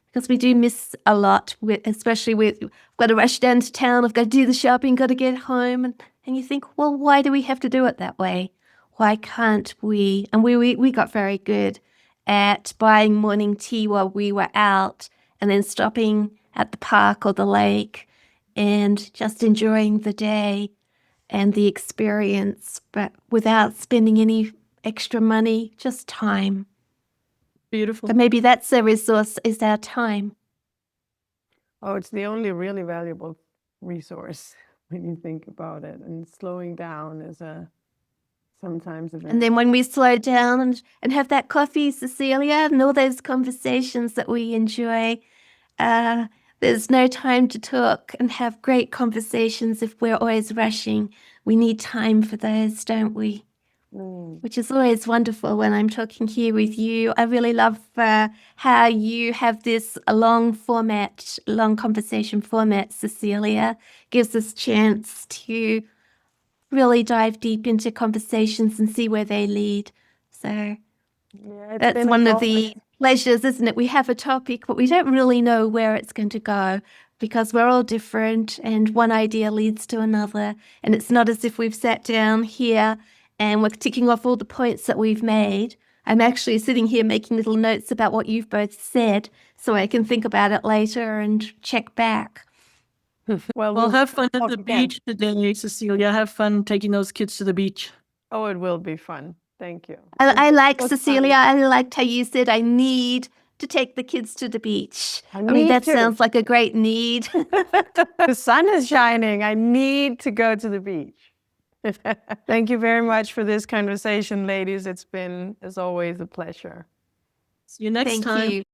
S3: because we do miss a lot, especially we've got to rush down to town, I've got to do the shopping, got to get home. And you think, well, why do we have to do it that way? Why can't we? And we got very good at buying morning tea while we were out, and then stopping at the park or the lake and just enjoying the day and the experience, but without spending any extra money, just time.
S2: Beautiful.
S3: But maybe that's a resource, is our time.
S1: Oh, it's the only really valuable resource when you think about it. And slowing down is sometimes.
S3: And then when we slow down and have that coffee, Cecilia, and all those conversations that we enjoy, there's no time to talk and have great conversations if we're always rushing. We need time for those, don't we? Which is always wonderful when I'm talking here with you. I really love how you have this long conversation format, Cecilia. Gives us chance to really dive deep into conversations and see where they lead. So
S1: Yeah, it's
S3: that's
S1: been
S3: one
S1: a
S3: of the pleasures, isn't it? We have a topic, but we don't really know where it's going to go because we're all different and one idea leads to another. And it's not as if we've sat down here and we're ticking off all the points that we've made. I'm actually sitting here making little notes about what you've both said so I can think about it later and check back.
S2: Well, have fun at
S1: talk
S2: the
S1: again.
S2: beach today, Cecilia. Have fun taking those kids to the beach.
S1: Oh, it will be fun. Thank you.
S3: I like,
S1: was fun.
S3: Cecilia, I liked how you said I need to take the kids to the beach. I mean,
S1: need
S3: that
S1: to.
S3: sounds like a great need.
S1: The sun is shining. I need to go to the beach. Thank you very much for this conversation, ladies. It's been, as always, a pleasure.
S2: See you next
S3: Thank
S2: time.
S3: you.